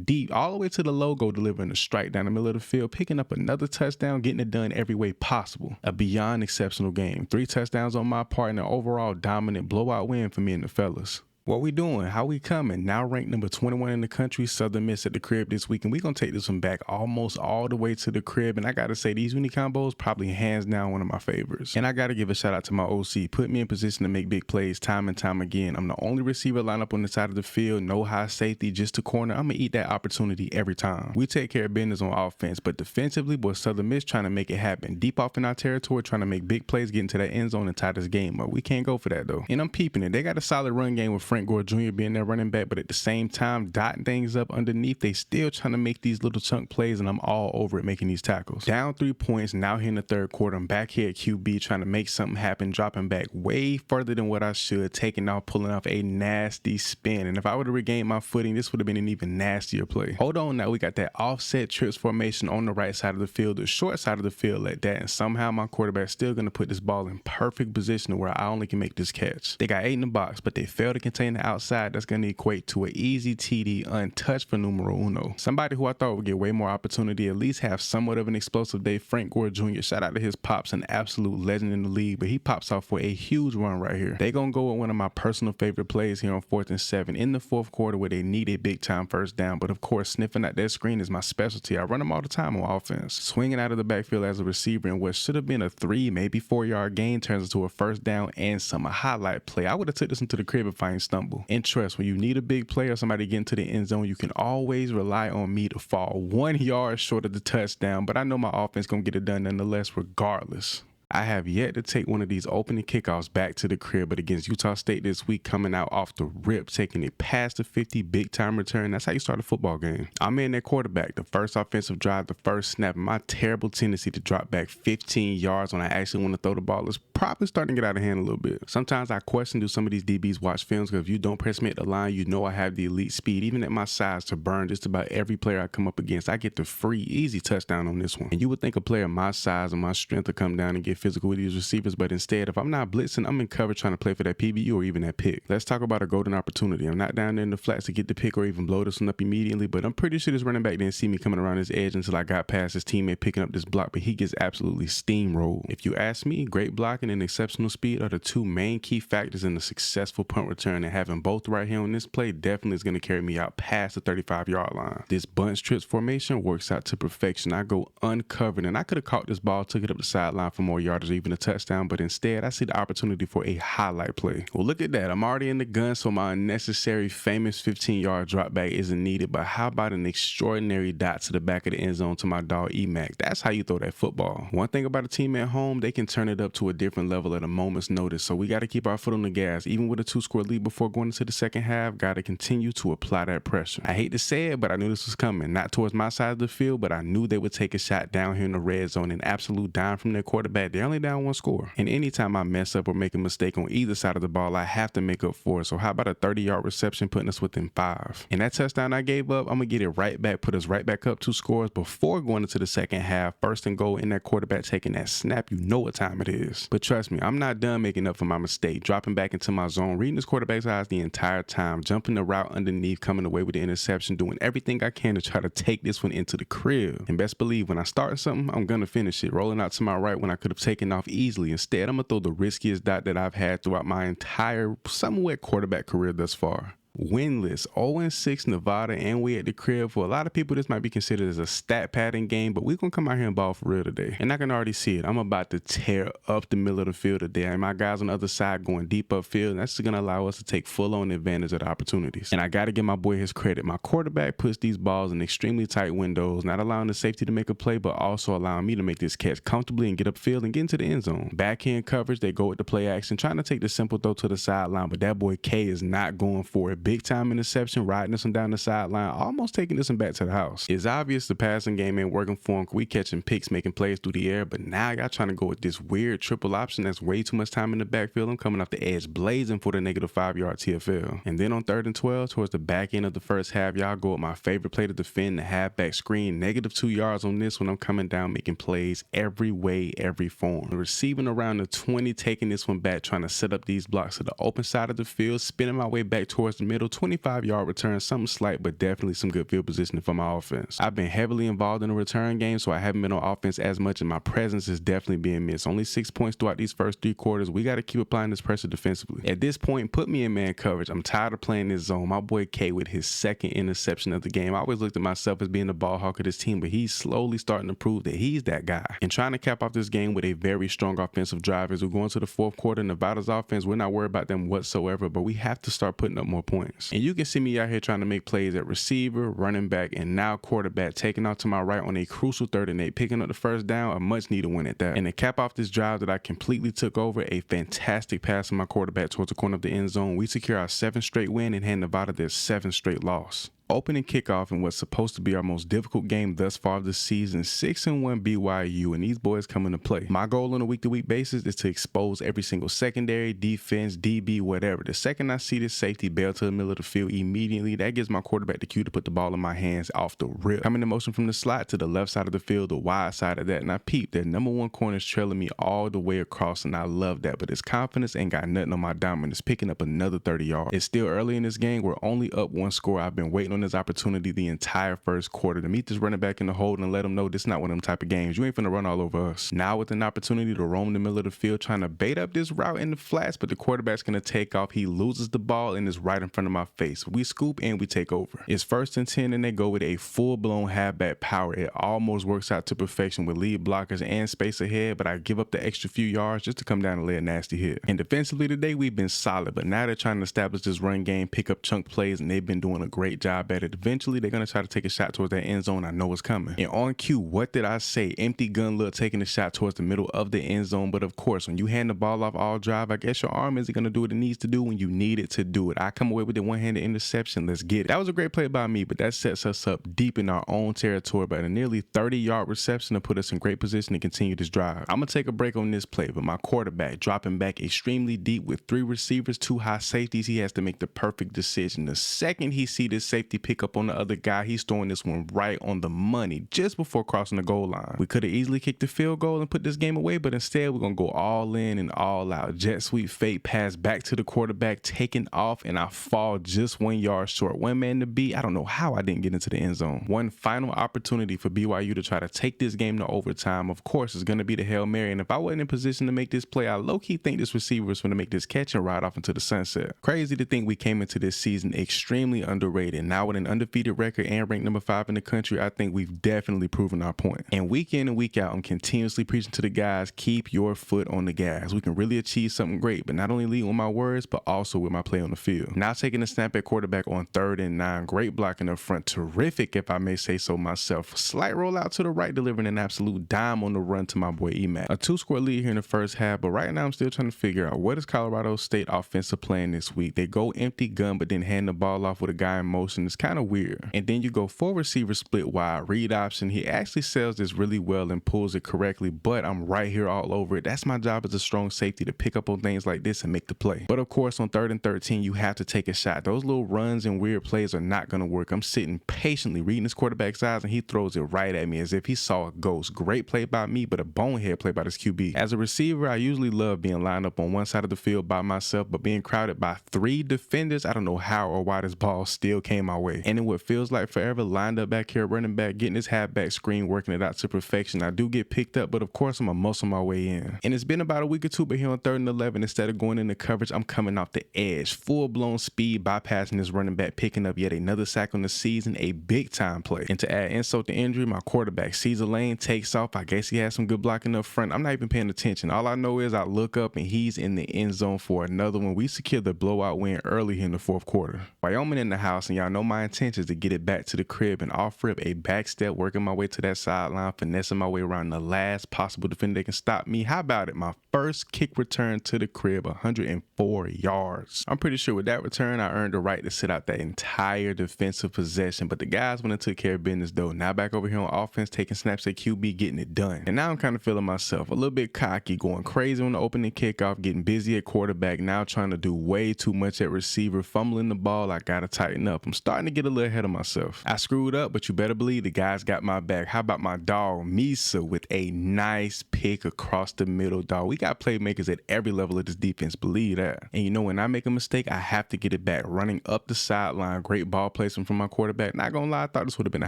S1: deep, all the way to the logo, delivering a strike down the middle of the field, picking up another touchdown, getting it done every way possible. A beyond exceptional game. 3 touchdowns on my part and an overall dominant blowout win for me and the fellas. What we doing? How we coming? Now ranked number 21 in the country, Southern Miss at the crib this week, and we're going to take this one back almost all the way to the crib. And I got to say, these uni combos probably hands down one of my favorites. And I got to give a shout out to my OC. Put me in position to make big plays time and time again. I'm the only receiver lined up on the side of the field, no high safety, just a corner. I'm going to eat that opportunity every time. We take care of business on offense, but defensively, boy, Southern Miss trying to make it happen. Deep off in our territory, trying to make big plays, get into that end zone and tie this game up. We can't go for that, though. And I'm peeping it. They got a solid run game with Frank Gore Jr. being their running back, but at the same time, dotting things up underneath, they still trying to make these little chunk plays, and I'm all over it making these tackles. Down 3 points, now here in the 3rd quarter, I'm back here at QB trying to make something happen, dropping back way further than what I should, taking off, pulling off a nasty spin. And if I would have regained my footing, this would have been an even nastier play. Hold on now, we got that offset trips formation on the right side of the field, the short side of the field at that, and somehow my quarterback's still going to put this ball in perfect position where I only can make this catch. They got 8 in the box, but they fail to contain the outside. That's going to equate to an easy TD, untouched for numero uno. Somebody who I thought would get way more opportunity, at least have somewhat of an explosive day, Frank Gore Jr. Shout out to his pops, an absolute legend in the league, but he pops off for a huge run right here. They gonna go with one of my personal favorite plays here on 4th and 7 in the 4th quarter where they need a big time first down, but of course sniffing at that screen is my specialty. I run them all the time on offense. Swinging out of the backfield as a receiver, and what should have been a 3, maybe 4-yard gain turns into a first down and some highlight play. I would have took this into the crib if I ain't stumble. And trust, when you need a big play or somebody get into the end zone, you can always rely on me to fall 1 yard short of the touchdown, but I know my offense gonna get it done nonetheless regardless. I have yet to take one of these opening kickoffs back to the crib, but against Utah State this week, coming out off the rip, taking it past the 50, big time return. That's how you start a football game. I'm in that quarterback, the first offensive drive, the first snap, and my terrible tendency to drop back 15 yards when I actually want to throw the ball is probably starting to get out of hand a little bit. Sometimes I question, do some of these DBs watch films? Because if you don't press me at the line, you know I have the elite speed, even at my size, to burn just about every player I come up against. I get the free, easy touchdown on this one. And you would think a player my size and my strength to come down and get physical with these receivers, but instead, if I'm not blitzing, I'm in cover trying to play for that PBU or even that pick. Let's talk about a golden opportunity. I'm not down there in the flats to get the pick or even blow this one up immediately, but I'm pretty sure this running back didn't see me coming around his edge until I got past his teammate picking up this block, but he gets absolutely steamrolled. If you ask me, great blocking and exceptional speed are the two main key factors in the successful punt return, and having both right here on this play definitely is going to carry me out past the 35-yard line. This bunch trips formation works out to perfection. I go uncovered, and I could have caught this ball, took it up the sideline for more yardage or even a touchdown, but instead I see the opportunity for a highlight play. Well, look at that. I'm already in the gun, so my unnecessary famous 15-yard drop back isn't needed, but how about an extraordinary dot to the back of the end zone to my dog E-Mac? That's how you throw that football. One thing about a team at home, they can turn it up to a different level at a moment's notice, so we got to keep our foot on the gas. Even with a 2-score lead before going into the second half, got to continue to apply that pressure. I hate to say it, but I knew this was coming. Not towards my side of the field, but I knew they would take a shot down here in the red zone, an absolute dime from their quarterback. They're only down 1 score. And anytime I mess up or make a mistake on either side of the ball, I have to make up for it. So how about a 30-yard reception putting us within 5? And that touchdown I gave up, I'm going to get it right back, put us right back up 2 scores before going into the second half. First and goal in that quarterback taking that snap. You know what time it is. But trust me, I'm not done making up for my mistake. Dropping back into my zone, reading this quarterback's eyes the entire time, jumping the route underneath, coming away with the interception, doing everything I can to try to take this one into the crib. And best believe when I start something, I'm going to finish it. Rolling out to my right when I could have taken off easily. Instead, I'm going to throw the riskiest dot that I've had throughout my entire somewhat quarterback career thus far. Winless, 0-6 Nevada, and we at the crib. For a lot of people, this might be considered as a stat padding game, but we're going to come out here and ball for real today. And I can already see it. I'm about to tear up the middle of the field today. And my guys on the other side going deep upfield, and that's going to allow us to take full-on advantage of the opportunities. And I got to give my boy his credit. My quarterback puts these balls in extremely tight windows, not allowing the safety to make a play, but also allowing me to make this catch comfortably and get upfield and get into the end zone. Backhand coverage, they go with the play action, trying to take the simple throw to the sideline, but that boy K is not going for it. Big time interception, riding this one down the sideline, almost taking this one back to the house. It's obvious the passing game ain't working for him. We catching picks, making plays through the air, but now y'all trying to go with this weird triple option that's way too much time in the backfield. I'm coming off the edge blazing for the negative 5-yard TFL. And then on 3rd and 12, towards the back end of the first half, y'all go with my favorite play to defend, the halfback screen, negative 2 yards on this one. I'm coming down, making plays every way, every form. Receiving around the 20, taking this one back, trying to set up these blocks to the open side of the field, spinning my way back towards the middle, 25-yard return, something slight, but definitely some good field positioning for my offense. I've been heavily involved in the return game, so I haven't been on offense as much, and my presence is definitely being missed. Only 6 points throughout these first 3 quarters. We got to keep applying this pressure defensively. At this point, put me in man coverage. I'm tired of playing this zone. My boy K with his 2nd interception of the game. I always looked at myself as being the ball hawk of this team, but he's slowly starting to prove that he's that guy. And trying to cap off this game with a very strong offensive drive as we go into the 4th quarter. Nevada's offense, we're not worried about them whatsoever, but we have to start putting up more points. And you can see me out here trying to make plays at receiver, running back, and now quarterback, taking out to my right on a crucial 3rd and 8, picking up the first down, a much needed win at that. And to cap off this drive that I completely took over, a fantastic pass from my quarterback towards the corner of the end zone. We secure our 7th straight win and hand Nevada their 7th straight loss. Opening kickoff in what's supposed to be our most difficult game thus far this season, 6-1 BYU, and these boys come into play. My goal on a week-to-week basis is to expose every single secondary, defense, DB, whatever. The second I see this safety bail to the middle of the field immediately, that gives my quarterback the cue to put the ball in my hands off the rip. Coming in motion from the slot to the left side of the field, the wide side of that, and I peep that number 1 corner is trailing me all the way across, and I love that, but his confidence ain't got nothing on my diamond. It's picking up another 30 yards. It's still early in this game. We're only up 1 score. I've been waiting on this opportunity the entire first quarter to meet this running back in the hold and let him know this is not one of them type of games. You ain't finna run all over us. Now with an opportunity to roam the middle of the field trying to bait up this route in the flats, but the quarterback's gonna take off. He loses the ball and is right in front of my face. We scoop and we take over. It's 1st and 10 and they go with a full-blown halfback power. It almost works out to perfection with lead blockers and space ahead, but I give up the extra few yards just to come down and lay a nasty hit. And defensively today, we've been solid, but now they're trying to establish this run game, pick up chunk plays, and they've been doing a great job at it. Eventually, they're going to try to take a shot towards that end zone. I know it's coming. And on cue, what did I say? Empty gun look, taking a shot towards the middle of the end zone. But of course, when you hand the ball off all drive, I guess your arm isn't going to do what it needs to do when you need it to do it. I come away with the one-handed interception. Let's get it. That was a great play by me, but that sets us up deep in our own territory by a nearly 30-yard reception to put us in great position to continue this drive. I'm going to take a break on this play, but my quarterback dropping back extremely deep with 3 receivers, 2 high safeties. He has to make the perfect decision. The second he see this safety pick up on the other guy, he's throwing this one right on the money just before crossing the goal line. We could have easily kicked the field goal and put this game away, but instead we're going to go all in and all out. Jet sweep fake pass back to the quarterback, taking off, and I fall just 1 yard short. One man to beat. I don't know how I didn't get into the end zone. One final opportunity for BYU to try to take this game to overtime. Of course, it's going to be the Hail Mary, and if I wasn't in position to make this play, I low-key think this receiver was going to make this catch and ride off into the sunset. Crazy to think we came into this season extremely underrated. Now with an undefeated record and ranked number 5 in the country, I think we've definitely proven our point. And week in and week out, I'm continuously preaching to the guys, keep your foot on the gas. We can really achieve something great, but not only lead with my words, but also with my play on the field. Now taking a snap at quarterback on 3rd and 9, great blocking up front, terrific if I may say so myself. Slight rollout to the right, delivering an absolute dime on the run to my boy Emac. A 2-score lead here in the first half, but right now I'm still trying to figure out what is Colorado State offensive plan this week. They go empty gun, but then hand the ball off with a guy in motion. It's kind of weird. And then you go 4 receiver split wide, read option. He actually sells this really well and pulls it correctly, but I'm right here all over it. That's my job as a strong safety, to pick up on things like this and make the play. But of course, on 3rd and 13, you have to take a shot. Those little runs and weird plays are not going to work. I'm sitting patiently reading his quarterback's eyes, and he throws it right at me as if he saw a ghost. Great play by me, but a bonehead play by this QB. As a receiver, I usually love being lined up on one side of the field by myself, but being crowded by 3 defenders, I don't know how or why this ball still came my way. And in what feels like forever, lined up back here, running back, getting his halfback screen, working it out to perfection. I do get picked up, but of course I'm a muscle my way in. And it's been about a week or two, but here on 3rd and 11, instead of going into coverage, I'm coming off the edge, full-blown speed, bypassing this running back, picking up yet another sack on the season, a big-time play. And to add insult to injury, my quarterback sees a lane, takes off. I guess he has some good blocking up front. I'm not even paying attention. All I know is I look up and he's in the end zone for another one. We secure the blowout win early in the 4th quarter. Wyoming in the house, and y'all know my intentions to get it back to the crib and off rip a back step, working my way to that sideline, finessing my way around the last possible defender that can stop me. How about it? My first kick return to the crib, 104 yards. I'm pretty sure with that return, I earned the right to sit out that entire defensive possession, but the guys went and took care of business though. Now back over here on offense, taking snaps at QB, getting it done. And now I'm kind of feeling myself a little bit cocky, going crazy on the opening kickoff, getting busy at quarterback, now trying to do way too much at receiver, fumbling the ball. I gotta tighten up. I'm starting to get a little ahead of myself. I screwed up, but you better believe the guys got my back. How about my dog Misa with a nice pick across the middle, dog? We got playmakers at every level of this defense, believe that. And you know, when I make a mistake, I have to get it back. Running up the sideline, great ball placement from my quarterback. Not gonna lie, I thought this would have been a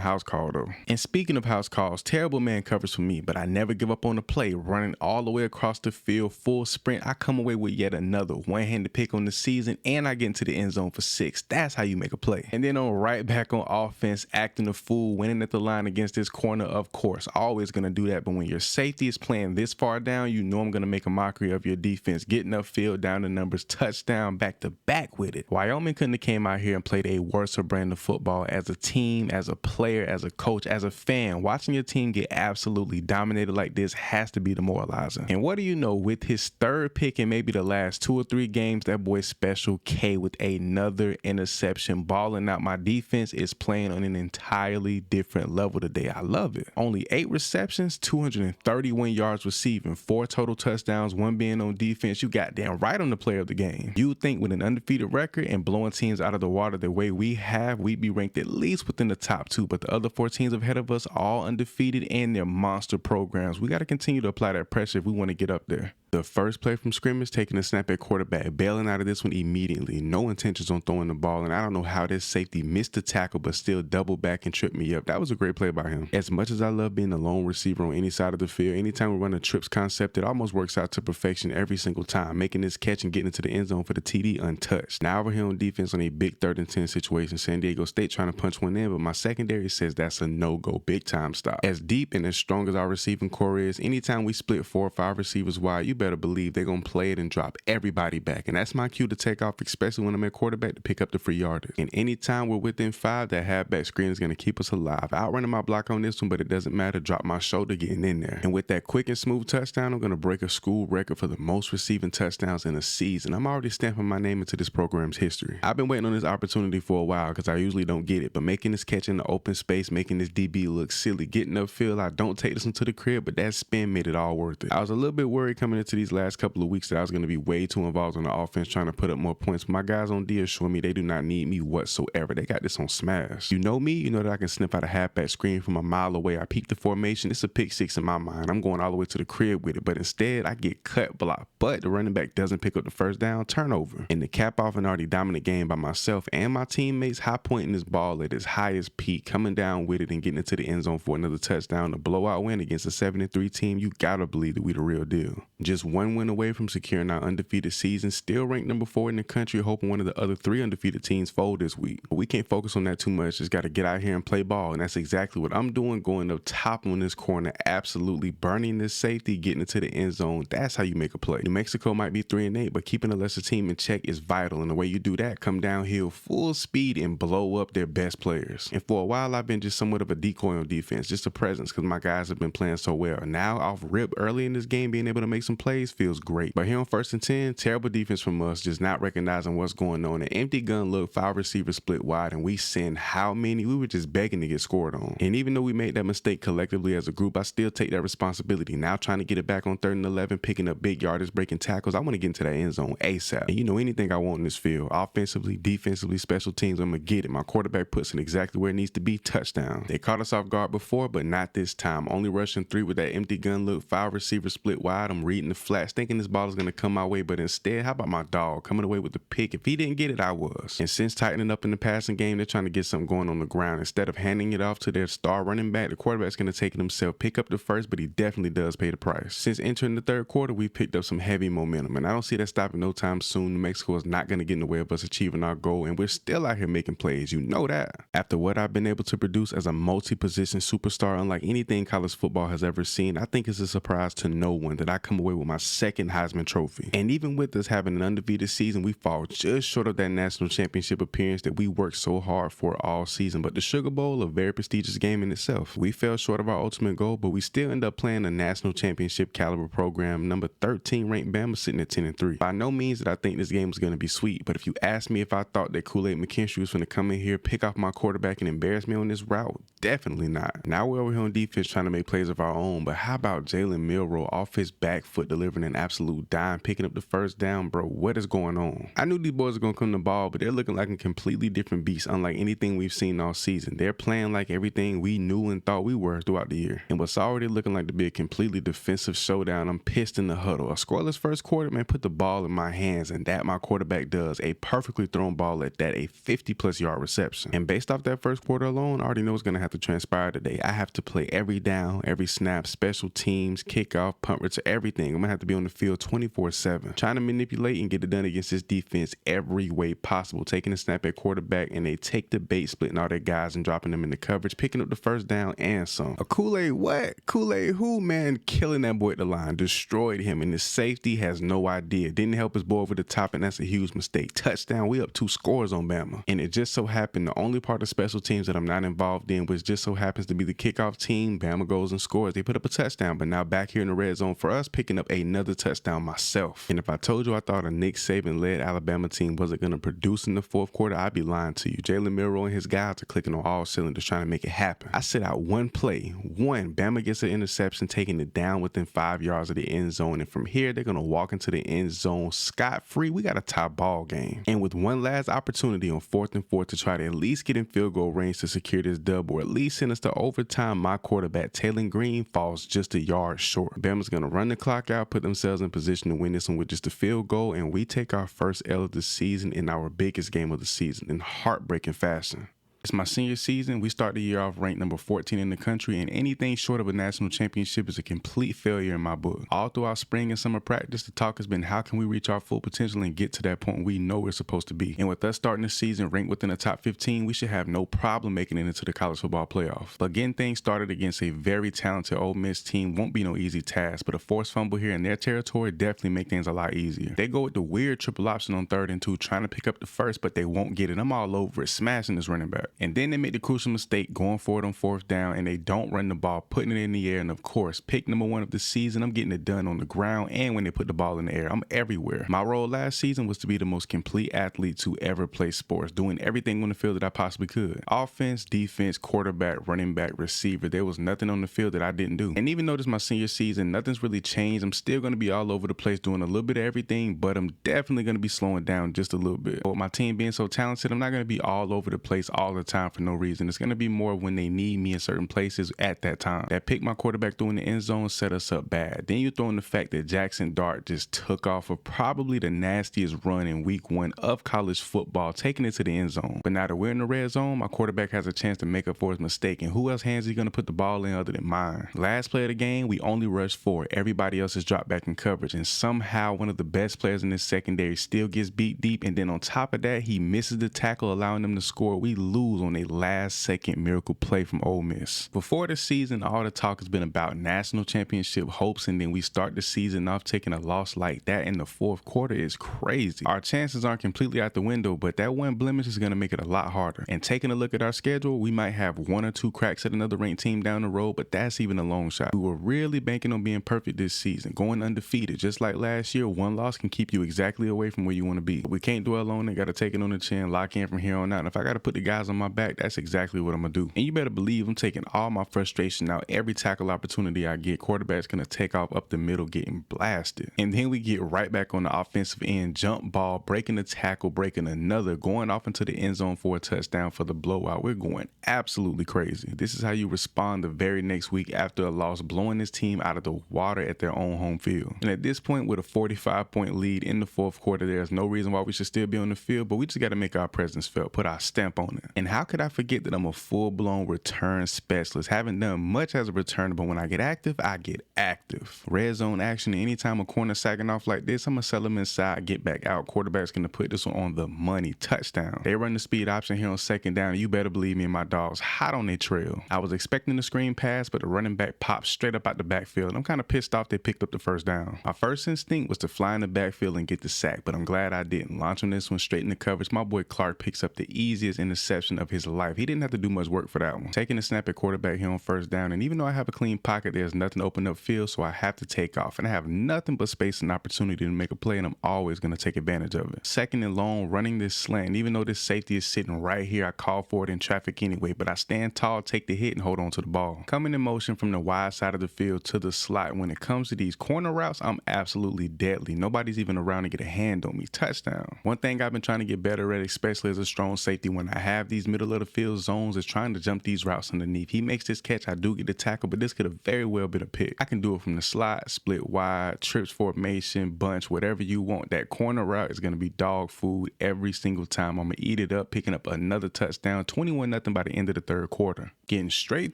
S1: house call though. And speaking of house calls, terrible man covers for me, but I never give up on the play. Running all the way across the field, full sprint, I come away with yet another one-handed pick on the season, and I get into the end zone for 6. That's how you make a play. And then on right back on offense, acting a fool, winning at the line against this corner, of course. Always gonna do that, but when your safety is playing this far down, you know I'm gonna make a mockery of your defense, getting upfield, down the numbers, touchdown, back to back with it. Wyoming couldn't have came out here and played a worse brand of football as a team, as a player, as a coach, as a fan. Watching your team get absolutely dominated like this has to be demoralizing. And what do you know, with his 3rd pick in maybe the last 2 or 3 games, that boy Special K with another interception, balling out. My defense is playing on an entirely different level today. I love it. Only 8 receptions, 231 yards receiving, 4 total touchdowns, 1 being on defense. You goddamn right on the player of the game. You would think with an undefeated record and blowing teams out of the water the way we have, we'd be ranked at least within the top 2, but the other 4 teams ahead of us all undefeated and their monster programs. We got to continue to apply that pressure if we want to get up there. The first play from scrimmage, taking a snap at quarterback, bailing out of this one immediately. No intentions on throwing the ball, and I don't know how this safety missed the tackle but still doubled back and tripped me up. That was a great play by him. As much as I love being a lone receiver on any side of the field, anytime we run a trips concept, it almost works out to perfection every single time, making this catch and getting into the end zone for the TD untouched. Now over here on defense on a big 3rd and 10 situation, San Diego State trying to punch one in, but my secondary says that's a no-go, big time stop. As deep and as strong as our receiving core is, anytime we split 4 or 5 receivers wide, you better better believe they're going to play it and drop everybody back. And that's my cue to take off, especially when I'm at quarterback, to pick up the free yardage. And anytime we're within 5, that halfback screen is going to keep us alive. Outrunning my block on this one, but it doesn't matter. Drop my shoulder getting in there. And with that quick and smooth touchdown, I'm going to break a school record for the most receiving touchdowns in a season. I'm already stamping my name into this program's history. I've been waiting on this opportunity for a while because I usually don't get it, but making this catch in the open space, making this DB look silly, getting upfield, I don't take this into the crib, but that spin made it all worth it. I was a little bit worried coming into these last couple of weeks that I was going to be way too involved in the offense trying to put up more points, but my guys on D assure me they do not need me whatsoever. They got this on smash. You know me, you know that I can snip out a halfback screen from a mile away. I peep the formation. It's a pick six in my mind. I'm going all the way to the crib with it, but instead I get cut blocked, but the running back doesn't pick up the first down, turnover. And to cap off an already dominant game by myself and my teammates, high pointing this ball at its highest peak, coming down with it and getting into the end zone for another touchdown, a blowout win against a 7-3 team. You gotta believe that we the real deal. Just one win away from securing our undefeated season, still ranked number 4 in the country, hoping one of the other 3 undefeated teams fold this week. But we can't focus on that too much. Just gotta get out here and play ball, and that's exactly what I'm doing, going up top on this corner, absolutely burning this safety, getting into the end zone. That's how you make a play. New Mexico might be 3-8, but keeping a lesser team in check is vital, and the way you do that, come downhill full speed and blow up their best players. And for a while, I've been just somewhat of a decoy on defense, just a presence, because my guys have been playing so well. Now, off rip early in this game, being able to make some plays feels great. But here on 1st and 10, terrible defense from us, just not recognizing what's going on. An empty gun look, 5 receivers split wide, and we send how many? We were just begging to get scored on. And even though we made that mistake collectively as a group, I still take that responsibility. Now trying to get it back on 3rd and 11, picking up big yardage, breaking tackles. I want to get into that end zone ASAP. And you know, anything I want in this field, offensively, defensively, special teams, I'm going to get it. My quarterback puts it exactly where it needs to be, touchdown. They caught us off guard before, but not this time. Only rushing 3 with that empty gun look, 5 receivers split wide. I'm reading the flats, thinking this ball is going to come my way, but instead, how about my dog coming away with the pick? If he didn't get it, I was. And since tightening up in the passing game, they're trying to get something going on the ground. Instead of handing it off to their star running back, the quarterback's going to take it himself, pick up the first, but he definitely does pay the price. Since entering the 3rd quarter, we picked up some heavy momentum, and I don't see that stopping no time soon. New Mexico is not going to get in the way of us achieving our goal, and we're still out here making plays. You know that. After what I've been able to produce as a multi-position superstar, unlike anything college football has ever seen, I think it's a surprise to no one that I come away with my 2nd Heisman Trophy. And even with us having an undefeated season, we fall just short of that national championship appearance that we worked so hard for all season. But the Sugar Bowl, a very prestigious game in itself, we fell short of our ultimate goal, but we still end up playing a national championship caliber program. Number 13 ranked Bama sitting at 10-3. By no means that I think this game was going to be sweet, but if you ask me if I thought that Kool-Aid McKinstry was going to come in here, pick off my quarterback and embarrass me on this route, definitely not. Now we're over here on defense trying to make plays of our own, but how about Jalen Milroe off his back foot delivering an absolute dime, picking up the first down? Bro, what is going on? I knew these boys are going to come to the ball, but they're looking like a completely different beast, unlike anything we've seen all season. They're playing like everything we knew and thought we were throughout the year. And what's already looking like to be a completely defensive showdown, I'm pissed in the huddle. A scoreless first quarter, man, put the ball in my hands, and that my quarterback does. A perfectly thrown ball at that, a 50+ yard reception. And based off that first quarter alone, I already know what's going to have to transpire today. I have to play every down, every snap, special teams, kickoff, punt return, everything. I'm going to have to be on the field 24/7, trying to manipulate and get it done against this defense every way possible. Taking a snap at quarterback, and they take the bait, splitting all their guys and dropping them in the coverage, picking up the first down and some. A Kool-Aid what? Kool-Aid who, man? Killing that boy at the line, destroyed him, and his safety has no idea. Didn't help his boy over the top, and that's a huge mistake. Touchdown, we up 2 scores on Bama. And it just so happened the only part of special teams that I'm not involved in, which just so happens to be the kickoff team, Bama goes and scores. They put up a touchdown, but now back here in the red zone for us, picking up another touchdown myself. And if I told you I thought a Nick Saban-led Alabama team wasn't going to produce in the 4th quarter, I'd be lying to you. Jalen Milroe and his guys are clicking on all cylinders trying to make it happen. I sit out one play, Bama gets an interception, taking it down within 5 yards of the end zone, and from here they're going to walk into the end zone scot-free. We got a tie ball game. And with one last opportunity on 4th and 4 to try to at least get in field goal range to secure this dub, or at least send us to overtime, my quarterback Taylor Green falls just a yard short. Bama's going to run the clock out, put themselves in position to win this one with just a field goal, and we take our first L of the season in our biggest game of the season in heartbreaking fashion. It's my senior season. We start the year off ranked number 14 in the country, and anything short of a national championship is a complete failure in my book. All throughout spring and summer practice, the talk has been how can we reach our full potential and get to that point we know we're supposed to be. And with us starting the season ranked within the top 15, we should have no problem making it into the college football playoff. But getting things started against a very talented Ole Miss team won't be no easy task, but a forced fumble here in their territory definitely make things a lot easier. They go with the weird triple option on 3rd and 2, trying to pick up the first, but they won't get it. I'm all over it, smashing this running back. And then they make the crucial mistake going for it on 4th down, and they don't run the ball, putting it in the air. And of course, pick number 1 of the season, I'm getting it done on the ground and when they put the ball in the air. I'm everywhere. My role last season was to be the most complete athlete to ever play sports, doing everything on the field that I possibly could. Offense, defense, quarterback, running back, receiver. There was nothing on the field that I didn't do. And even though this is my senior season, nothing's really changed. I'm still going to be all over the place doing a little bit of everything, but I'm definitely going to be slowing down just a little bit. But with my team being so talented, I'm not going to be all over the place all the time for no reason. It's going to be more when they need me in certain places at that time. That pick my quarterback through in the end zone set us up bad. Then you throw in the fact that Jackson Dart just took off of probably the nastiest run in week 1 of college football, taking it to the end zone. But now that we're in the red zone, my quarterback has a chance to make up for his mistake. And who else hands is he going to put the ball in other than mine? Last play of the game, we only rushed 4. Everybody else is dropped back in coverage. And somehow one of the best players in this secondary still gets beat deep. And then on top of that, he misses the tackle, allowing them to score. We lose on a last second miracle play from Ole Miss. Before the season, all the talk has been about national championship hopes, and then we start the season off taking a loss like that in the 4th quarter is crazy. Our chances aren't completely out the window, but that one blemish is going to make it a lot harder. And taking a look at our schedule, we might have 1 or 2 cracks at another ranked team down the road, but that's even a long shot. We were really banking on being perfect this season, going undefeated. Just like last year, one loss can keep you exactly away from where you want to be. But we can't dwell on it, got to take it on the chin, lock in from here on out. And if I got to put the guys on my back, that's exactly what I'm going to do. And you better believe I'm taking all my frustration out every tackle opportunity I get. Quarterback's going to take off up the middle, getting blasted. And then we get right back on the offensive end, jump ball, breaking the tackle, breaking another, going off into the end zone for a touchdown for the blowout. We're going absolutely crazy. This is how you respond the very next week after a loss, blowing this team out of the water at their own home field. And at this point, with a 45-point lead in the 4th quarter, there's no reason why we should still be on the field, but we just got to make our presence felt, put our stamp on it. And how could I forget that I'm a full-blown return specialist? Haven't done much as a returner, but when I get active, I get active. Red zone action, anytime a corner sagging off like this, I'm going to sell them inside, get back out. Quarterback's going to put this one on the money. Touchdown. They run the speed option here on 2nd down, and you better believe me and my dogs hot on their trail. I was expecting the screen pass, but the running back popped straight up out the backfield. I'm kind of pissed off they picked up the 1st down. My first instinct was to fly in the backfield and get the sack, but I'm glad I didn't. Launching this one straight in the coverage, my boy Clark picks up the easiest interception of his life. He didn't have to do much work for that one. Taking the snap at quarterback here on 1st down, and even though I have a clean pocket, there's nothing open up field, so I have to take off. And I have nothing but space and opportunity to make a play, and I'm always going to take advantage of it. 2nd and long, running this slant. And even though this safety is sitting right here, I call for it in traffic anyway, but I stand tall, take the hit, and hold on to the ball. Coming in motion from the wide side of the field to the slot. When it comes to these corner routes, I'm absolutely deadly. Nobody's even around to get a hand on me. Touchdown. One thing I've been trying to get better at, especially as a strong safety, when I have these middle of the field zones, is trying to jump these routes underneath. He makes this catch, I do get the tackle, but this could have very well been a pick. I can do it from the slot, split wide, trips formation, bunch, whatever you want. That corner route is going to be dog food every single time. I'm going to eat it up, picking up another touchdown, 21-0 by the end of the 3rd quarter. Getting straight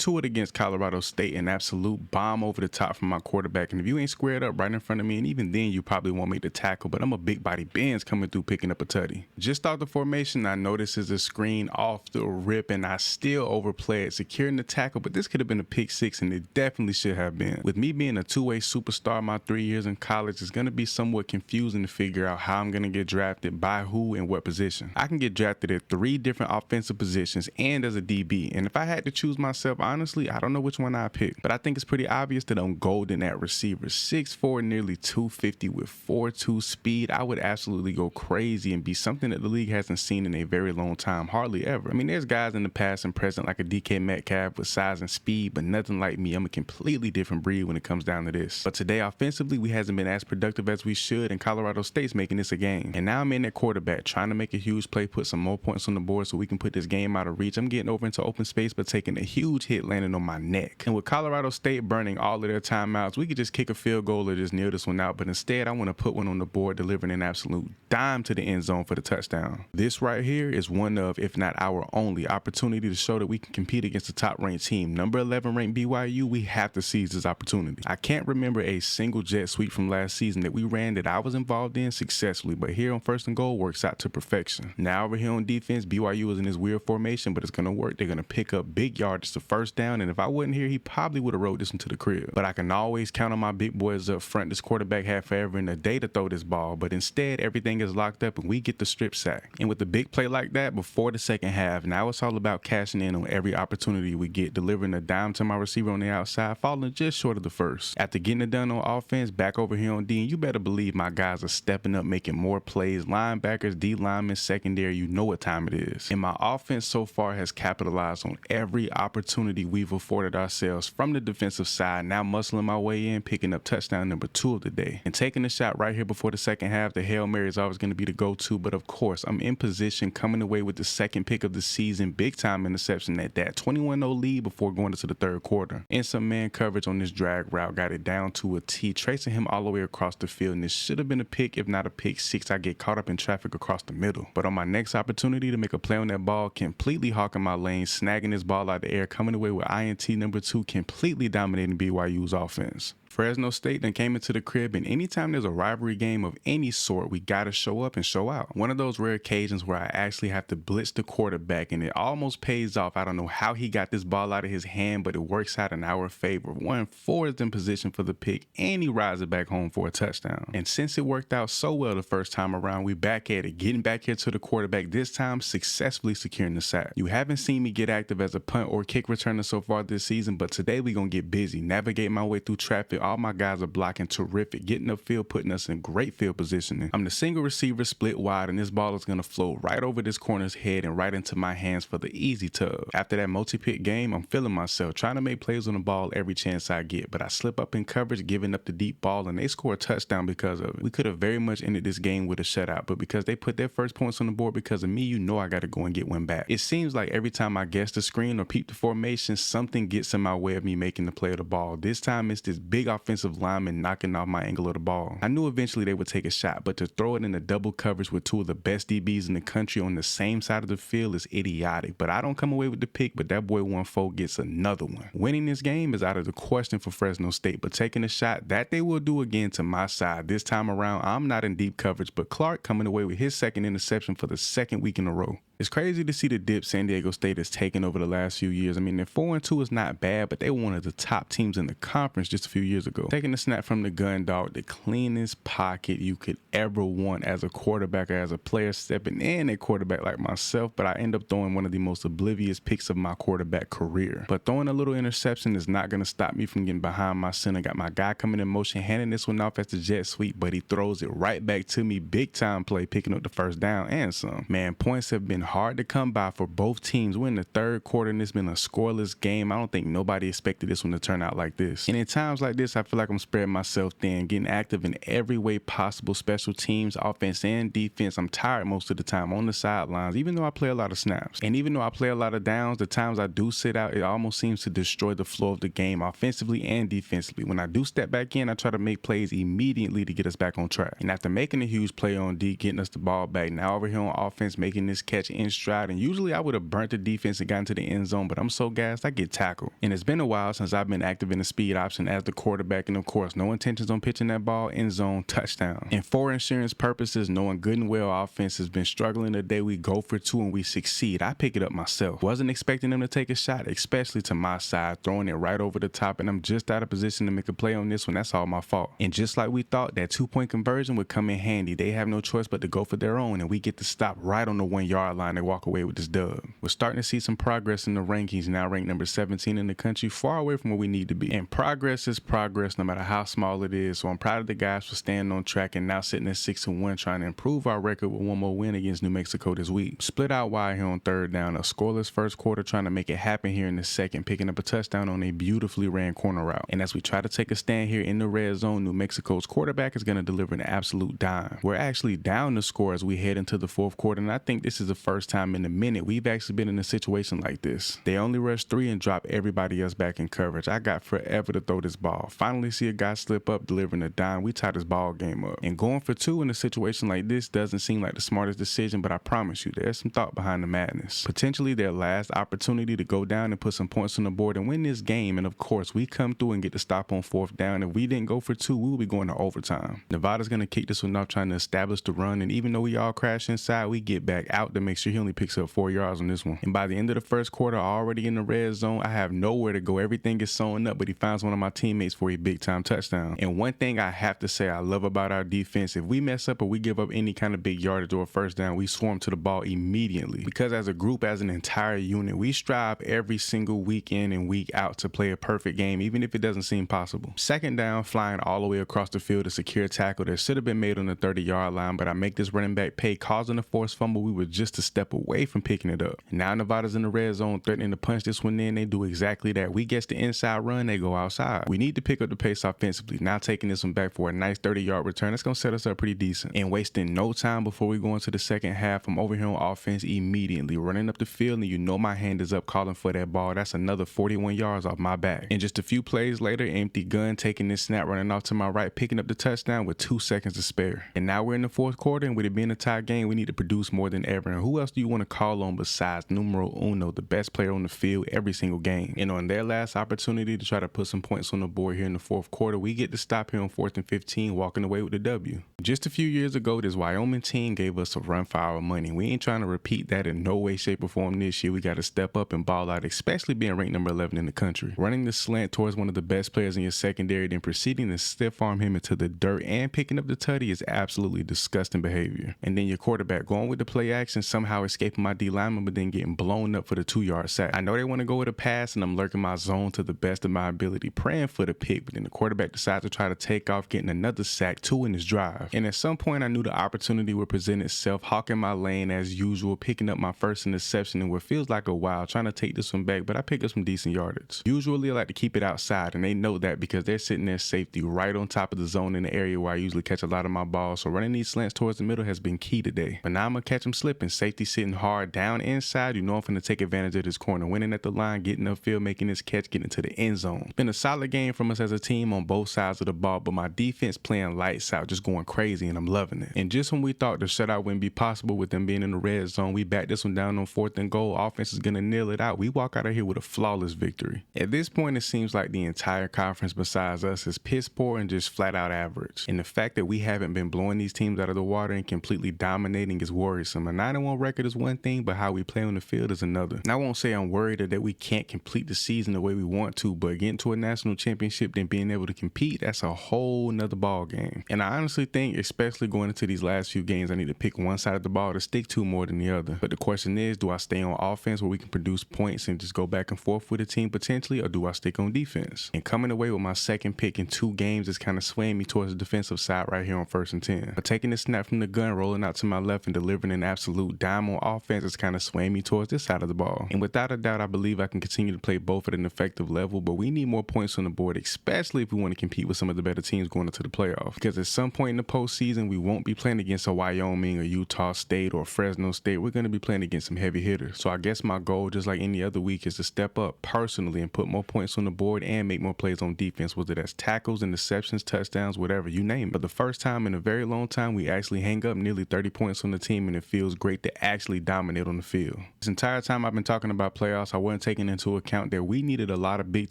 S1: to it against Colorado State, an absolute bomb over the top from my quarterback. And if you ain't squared up right in front of me, and even then you probably won't make the tackle, but I'm a big body Benz coming through picking up a tutty. Just off the formation, I know this is a screen off the rip, and I still overplayed, securing the tackle, but this could have been a pick 6, and it definitely should have been. With me being a two-way superstar my 3 years in college, it's going to be somewhat confusing to figure out how I'm going to get drafted, by who, and what position. I can get drafted at 3 different offensive positions and as a DB, and if I had to choose myself, honestly, I don't know which one I'd pick, but I think it's pretty obvious that I'm golden at receiver. 6'4", nearly 250 with 4.2 speed. I would absolutely go crazy and be something that the league hasn't seen in a very long time, hardly ever. I mean, there's guys in the past and present like a DK Metcalf with size and speed, but nothing like me. I'm a completely different breed when it comes down to this. But today, offensively, we hasn't been as productive as we should, and Colorado State's making this a game. And now I'm in at quarterback, trying to make a huge play, put some more points on the board so we can put this game out of reach. I'm getting over into open space, but taking a huge hit landing on my neck. And with Colorado State burning all of their timeouts, we could just kick a field goal or just kneel this one out, but instead I want to put one on the board, delivering an absolute dime to the end zone for the touchdown. This right here is one of, if not our our only opportunity to show that we can compete against the top ranked team, number 11 ranked BYU. We have to seize this opportunity. I can't remember a single jet sweep from last season that we ran that I was involved in successfully, but here on 1st and Goal works out to perfection. Now over here on defense, BYU is in this weird formation, but it's going to work. They're going to pick up big yardage to first down, and if I wasn't here, he probably would have rode this one to the crib. But I can always count on my big boys up front. This quarterback had forever and a day to throw this ball, but instead everything is locked up and we get the strip sack. And with a big play like that before the second half, now it's all about cashing in on every opportunity we get, delivering a dime to my receiver on the outside, falling just short of the first. After getting it done on offense, back over here on D, and you better believe my guys are stepping up, making more plays. Linebackers, D linemen, secondary, you know what time it is. And my offense so far has capitalized on every opportunity we've afforded ourselves from the defensive side, now muscling my way in, picking up touchdown number 2 of the day. And taking a shot right here before the second half, the Hail Mary is always going to be the go-to, but of course, I'm in position, coming away with the second pick of the season, big time interception at that, 21-0 lead before going into the third quarter. And some man coverage on this drag route, got it down to a T, tracing him all the way across the field, and this should have been a pick, if not a pick six. I get caught up in traffic across the middle. But on my next opportunity to make a play on that ball, completely hawking my lane, snagging this ball out of the air, coming away with INT number 2, completely dominating BYU's offense. Fresno State then came into the crib, and anytime there's a rivalry game of any sort, we gotta show up and show out. One of those rare occasions where I actually have to blitz the quarterback, and it almost pays off. I don't know how he got this ball out of his hand, but it works out in our favor. 1-4 is in position for the pick, and he rides it back home for a touchdown. And since it worked out so well the first time around, we back at it, getting back here to the quarterback, this time successfully securing the sack. You haven't seen me get active as a punt or kick returner so far this season, but today we gonna get busy, navigate my way through traffic. All my guys are blocking terrific, getting upfield, putting us in great field positioning. I'm the single receiver split wide, and this ball is going to flow right over this corner's head and right into my hands for the easy tub. After that multi-pick game, I'm feeling myself, trying to make plays on the ball every chance I get, but I slip up in coverage, giving up the deep ball, and they score a touchdown because of it. We could have very much ended this game with a shutout, but because they put their first points on the board because of me, you know I got to go and get one back. It seems like every time I guess the screen or peep the formation, something gets in my way of me making the play of the ball. This time it's this big offensive lineman knocking off my angle of the ball. I knew eventually they would take a shot, but to throw it in the double coverage with 2 of the best DBs in the country on the same side of the field is idiotic. But I don't come away with the pick, but that boy 1-4 gets another one. Winning this game is out of the question for Fresno State, but taking a shot, that they will do again to my side. This time around, I'm not in deep coverage, but Clark coming away with his second interception for the second week in a row. It's crazy to see the dip San Diego State has taken over the last few years. I mean, their 4-2 is not bad, but they were one of the top teams in the conference just a few years ago. Taking the snap from the gun dog, the cleanest pocket you could ever want as a quarterback or as a player stepping in a quarterback like myself, but I end up throwing one of the most oblivious picks of my quarterback career. But throwing a little interception is not going to stop me from getting behind my center. Got my guy coming in motion, handing this one off as the jet sweep, but he throws it right back to me. Big time play, picking up the first down and some. Man, points have been hard to come by for both teams. We're in the third quarter and it's been a scoreless game. I don't think nobody expected this one to turn out like this. And in times like this, I feel like I'm spreading myself thin, getting active in every way possible, special teams, offense and defense. I'm tired most of the time on the sidelines, even though I play a lot of snaps. And even though I play a lot of downs, the times I do sit out, it almost seems to destroy the flow of the game, offensively and defensively. When I do step back in, I try to make plays immediately to get us back on track. And after making a huge play on D, getting us the ball back, now over here on offense, making this catch in stride. And usually I would have burnt the defense and gotten to the end zone, but I'm so gassed I get tackled. And it's been a while since I've been active in the speed option as the quarterback, and of course no intentions on pitching that ball, end zone, touchdown. And for insurance purposes, knowing good and well offense has been struggling today, we go for 2 and we succeed. I pick it up myself. Wasn't expecting them to take a shot, especially to my side, throwing it right over the top, and I'm just out of position to make a play on this one. That's all my fault. And just like we thought, that 2-point conversion would come in handy. They have no choice but to go for their own, and we get to stop right on the 1-yard line and walk away with this dub. We're starting to see some progress in the rankings, now ranked number 17 in the country, far away from where we need to be. And progress is progress no matter how small it is. So I'm proud of the guys for staying on track and now sitting at 6-1, trying to improve our record with one more win against New Mexico this week. Split out wide here on third down, a scoreless first quarter, trying to make it happen here in the second, picking up a touchdown on a beautifully ran corner route. And as we try to take a stand here in the red zone, New Mexico's quarterback is going to deliver an absolute dime. We're actually down the score as we head into the fourth quarter, and I think this is the first first time in a minute we've actually been in a situation like this. They only rush 3 and drop everybody else back in coverage. I got forever to throw this ball. Finally see a guy slip up, delivering a dime. We tie this ball game up. And going for 2 in a situation like this doesn't seem like the smartest decision, but I promise you, there's some thought behind the madness. Potentially their last opportunity to go down and put some points on the board and win this game, and of course, we come through and get the stop on 4th down. If we didn't go for 2, we will be going to overtime. Nevada's going to kick this one off, trying to establish the run, and even though we all crash inside, we get back out to make sure he only picks up 4 yards on this one. And by the end of the first quarter, already in the red zone, I have nowhere to go. Everything is sewn up, but he finds one of my teammates for a big time touchdown. And one thing I have to say I love about our defense, if we mess up or we give up any kind of big yardage or a first down, we swarm to the ball immediately. Because as a group, as an entire unit, we strive every single week in and week out to play a perfect game, even if it doesn't seem possible. Second down, flying all the way across the field to secure a tackle that should have been made on the 30-yard line, but I make this running back pay, causing a forced fumble. We were just a step away from picking it up. And now Nevada's in the red zone, threatening to punch this one in. They do exactly that. We get the inside run, they go outside. We need to pick up the pace offensively. Now taking this one back for a nice 30-yard return. That's going to set us up pretty decent. And wasting no time before we go into the second half, I'm over here on offense immediately, running up the field, and you know my hand is up calling for that ball. That's another 41 yards off my back. And just a few plays later, empty gun, taking this snap, running off to my right, picking up the touchdown with 2 seconds to spare. And now we're in the fourth quarter, and with it being a tie game, we need to produce more than ever. And who else do you want to call on besides numero uno, the best player on the field every single game? And on their last opportunity to try to put some points on the board here in the fourth quarter, we get to stop here on 4th and 15, walking away with the W. Just a few years ago, this Wyoming team gave us a run for our money. We ain't trying to repeat that in no way, shape, or form this year. We got to step up and ball out, especially being ranked number 11 in the country. Running the slant towards one of the best players in your secondary, then proceeding to stiff arm him into the dirt and picking up the tutty is absolutely disgusting behavior. And then your quarterback going with the play action, somehow escaping my D lineman, but then getting blown up for the 2-yard sack. I know they want to go with a pass, and I'm lurking my zone to the best of my ability, praying for the pick, but then the quarterback decides to try to take off, getting another sack, 2 in his drive. And at some point, I knew the opportunity would present itself, hawking my lane as usual, picking up my first interception in what feels like a while, trying to take this one back, but I pick up some decent yardage. Usually I like to keep it outside, and they know that because they're sitting there safety right on top of the zone in the area where I usually catch a lot of my balls, so running these slants towards the middle has been key today. But now I'm gonna catch them slipping, safety sitting hard down inside. You know I'm finna take advantage of this corner, winning at the line, getting upfield, making this catch, getting to the end zone. It's been a solid game from us as a team on both sides of the ball, but my defense playing lights out, just going crazy, and I'm loving it. And just when we thought the shutout wouldn't be possible with them being in the red zone, we back this one down on 4th and goal. Offense is gonna nail it out. We walk out of here with a flawless victory. At this point, it seems like the entire conference besides us is piss poor and just flat out average. And the fact that we haven't been blowing these teams out of the water and completely dominating is worrisome. A 9-1 record is one thing, but how we play on the field is another. And I won't say I'm worried that we can't complete the season the way we want to, but getting to a national championship and being able to compete, that's a whole nother ball game. And I honestly think, especially going into these last few games, I need to pick one side of the ball to stick to more than the other. But the question is, do I stay on offense where we can produce points and just go back and forth with the team potentially, or do I stick on defense? And coming away with my second pick in 2 games is kind of swaying me towards the defensive side right here on 1st and 10. But taking the snap from the gun, rolling out to my left, and delivering an absolute dime on offense is kind of swaying me towards this side of the ball. And without a doubt, I believe I can continue to play both at an effective level, but we need more points on the board, especially if we want to compete with some of the better teams going into the playoffs. Because at some point in the postseason, we won't be playing against a Wyoming or Utah State or Fresno State. We're going to be playing against some heavy hitters. So I guess my goal, just like any other week, is to step up personally and put more points on the board and make more plays on defense, whether that's tackles, interceptions, touchdowns, whatever, you name it. But the first time in a very long time, we actually hang up nearly 30 points on the team, and it feels great to actually dominate on the field. This entire time I've been talking about playoffs, I wasn't taking into account that we needed a lot of big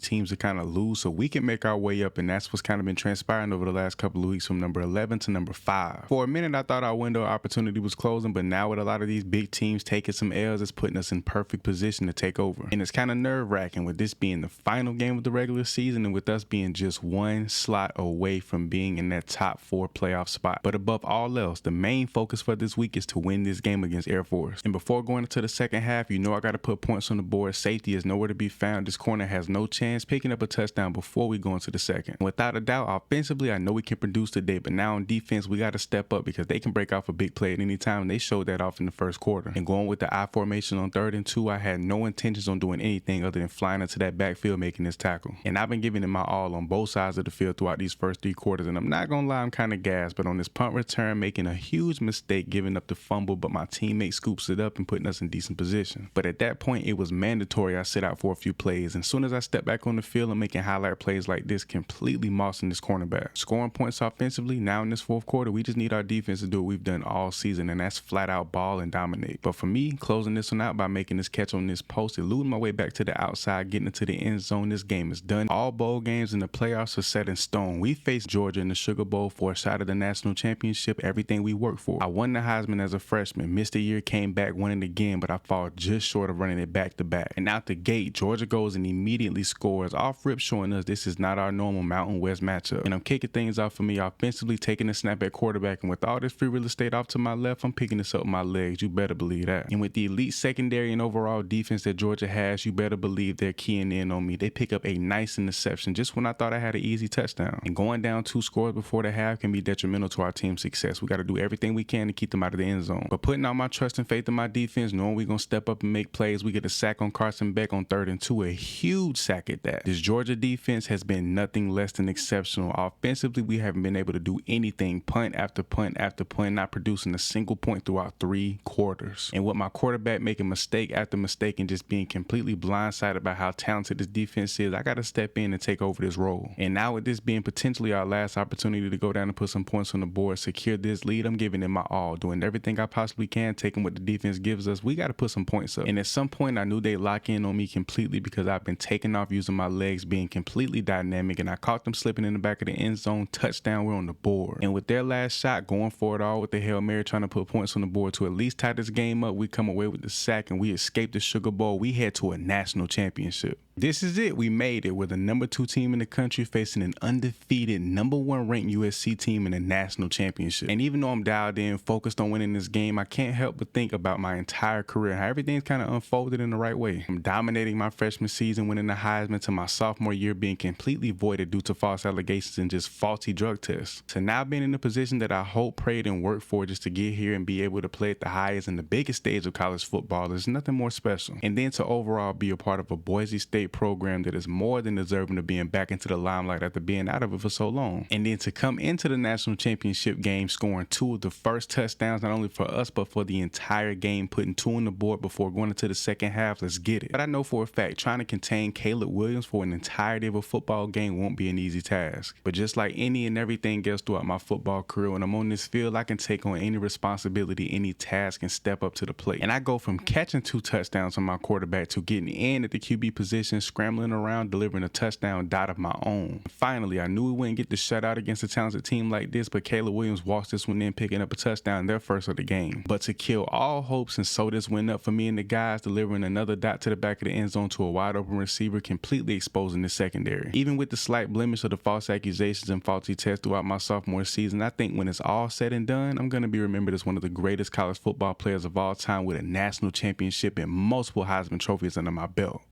S1: teams to kind of lose so we can make our way up, and that's what's kind of been transpiring over the last couple of weeks from number 11 to number 5. For a minute, I thought our window of opportunity was closing, but now with a lot of these big teams taking some L's, it's putting us in perfect position to take over. And it's kind of nerve-wracking with this being the final game of the regular season and with us being just one slot away from being in that top 4 playoff spot. But above all else, the main focus for this week is to win this game against Air Force. And before going into the second half, you know I got to put points on the board. Safety is nowhere to be found. This corner has no chance picking up a touchdown before we go into the second. Without a doubt, offensively, I know we can produce today, but now on defense, we got to step up because they can break off a big play at any time, and they showed that off in the first quarter. And going with the I formation on 3rd and 2, I had no intentions on doing anything other than flying into that backfield making this tackle. And I've been giving it my all on both sides of the field throughout these first 3 quarters, and I'm not gonna lie, I'm kind of gassed, but on this punt return, making a huge mistake, giving up the fumble, but my teammate teammate scoops it up and putting us in decent position. But at that point, it was mandatory I sit out for a few plays, and as soon as I step back on the field, I'm making highlight plays like this, completely mossing this cornerback. Scoring points offensively, now in this fourth quarter, we just need our defense to do what we've done all season, and that's flat out ball and dominate. But for me, closing this one out by making this catch on this post, eluding my way back to the outside, getting into the end zone, this game is done. All bowl games in the playoffs are set in stone. We faced Georgia in the Sugar Bowl for a shot at the national championship, everything we worked for. I won the Heisman as a freshman, missed a year, came back, won it again, but I fall just short of running it back to back. And out the gate, Georgia goes and immediately scores off rip, showing us this is not our normal Mountain West matchup. And I'm kicking things off for me offensively, taking a snap at quarterback, and with all this free real estate off to my left, I'm picking this up with my legs. You better believe that. And with the elite secondary and overall defense that Georgia has, you better believe they're keying in on me. They pick up a nice interception just when I thought I had an easy touchdown. And going down 2 scores before the half can be detrimental to our team's success. We got to do everything we can to keep them out of the end zone. But putting all my trust and faith in my defense, knowing we're going to step up and make plays, we get a sack on Carson Beck on 3rd and 2, a huge sack at that. This Georgia defense has been nothing less than exceptional. Offensively, we haven't been able to do anything. Punt after punt after punt, not producing a single point throughout 3 quarters. And with my quarterback making mistake after mistake and just being completely blindsided by how talented this defense is, I got to step in and take over this role. And now with this being potentially our last opportunity to go down and put some points on the board, secure this lead, I'm giving it my all, doing everything I possibly can, taking what the defense gives us. We got to put some points up. And at some point, I knew they'd lock in on me completely because I've been taking off using my legs, being completely dynamic, and I caught them slipping in the back of the end zone. Touchdown, we're on the board. And with their last shot, going for it all with the Hail Mary, trying to put points on the board to at least tie this game up, we come away with the sack and we escape the Sugar Bowl. We head to a national championship. This is it. We made it. We're the number 2 team in the country facing an undefeated number 1 ranked USC team in a national championship. And even though I'm dialed in, focused on winning this game, I can't help but think about my entire career, how everything's kind of unfolded in the right way. I'm dominating my freshman season, winning the Heisman, to my sophomore year being completely voided due to false allegations and just faulty drug tests, to now being in the position that I hope, prayed, and worked for just to get here and be able to play at the highest and the biggest stage of college football. There's nothing more special. And then to overall be a part of a Boise State program that is more than deserving of being back into the limelight after being out of it for so long. And then to come into the national championship game scoring 2 of the first touchdowns, not only for us, but for the entire game, putting 2 on the board before going into the second half. Let's get it. But I know for a fact, trying to contain Caleb Williams for an entirety of a football game won't be an easy task. But just like any and everything else throughout my football career, when I'm on this field, I can take on any responsibility, any task, and step up to the plate. And I go from catching 2 touchdowns on my quarterback to getting in at the QB position, scrambling around, delivering a touchdown dot of my own. Finally, I knew we wouldn't get the shutout against a talented team like this, but Caleb Williams walks this one in, picking up a touchdown, their first of the game. But to kill all hopes and sew this win up for me and the guys, delivering another dot to the back of the end zone to a wide open receiver, completely exposing the secondary. Even with the slight blemish of the false accusations and faulty tests throughout my sophomore season, I think when it's all said and done, I'm going to be remembered as one of the greatest college football players of all time with a national championship and multiple Heisman trophies under my belt.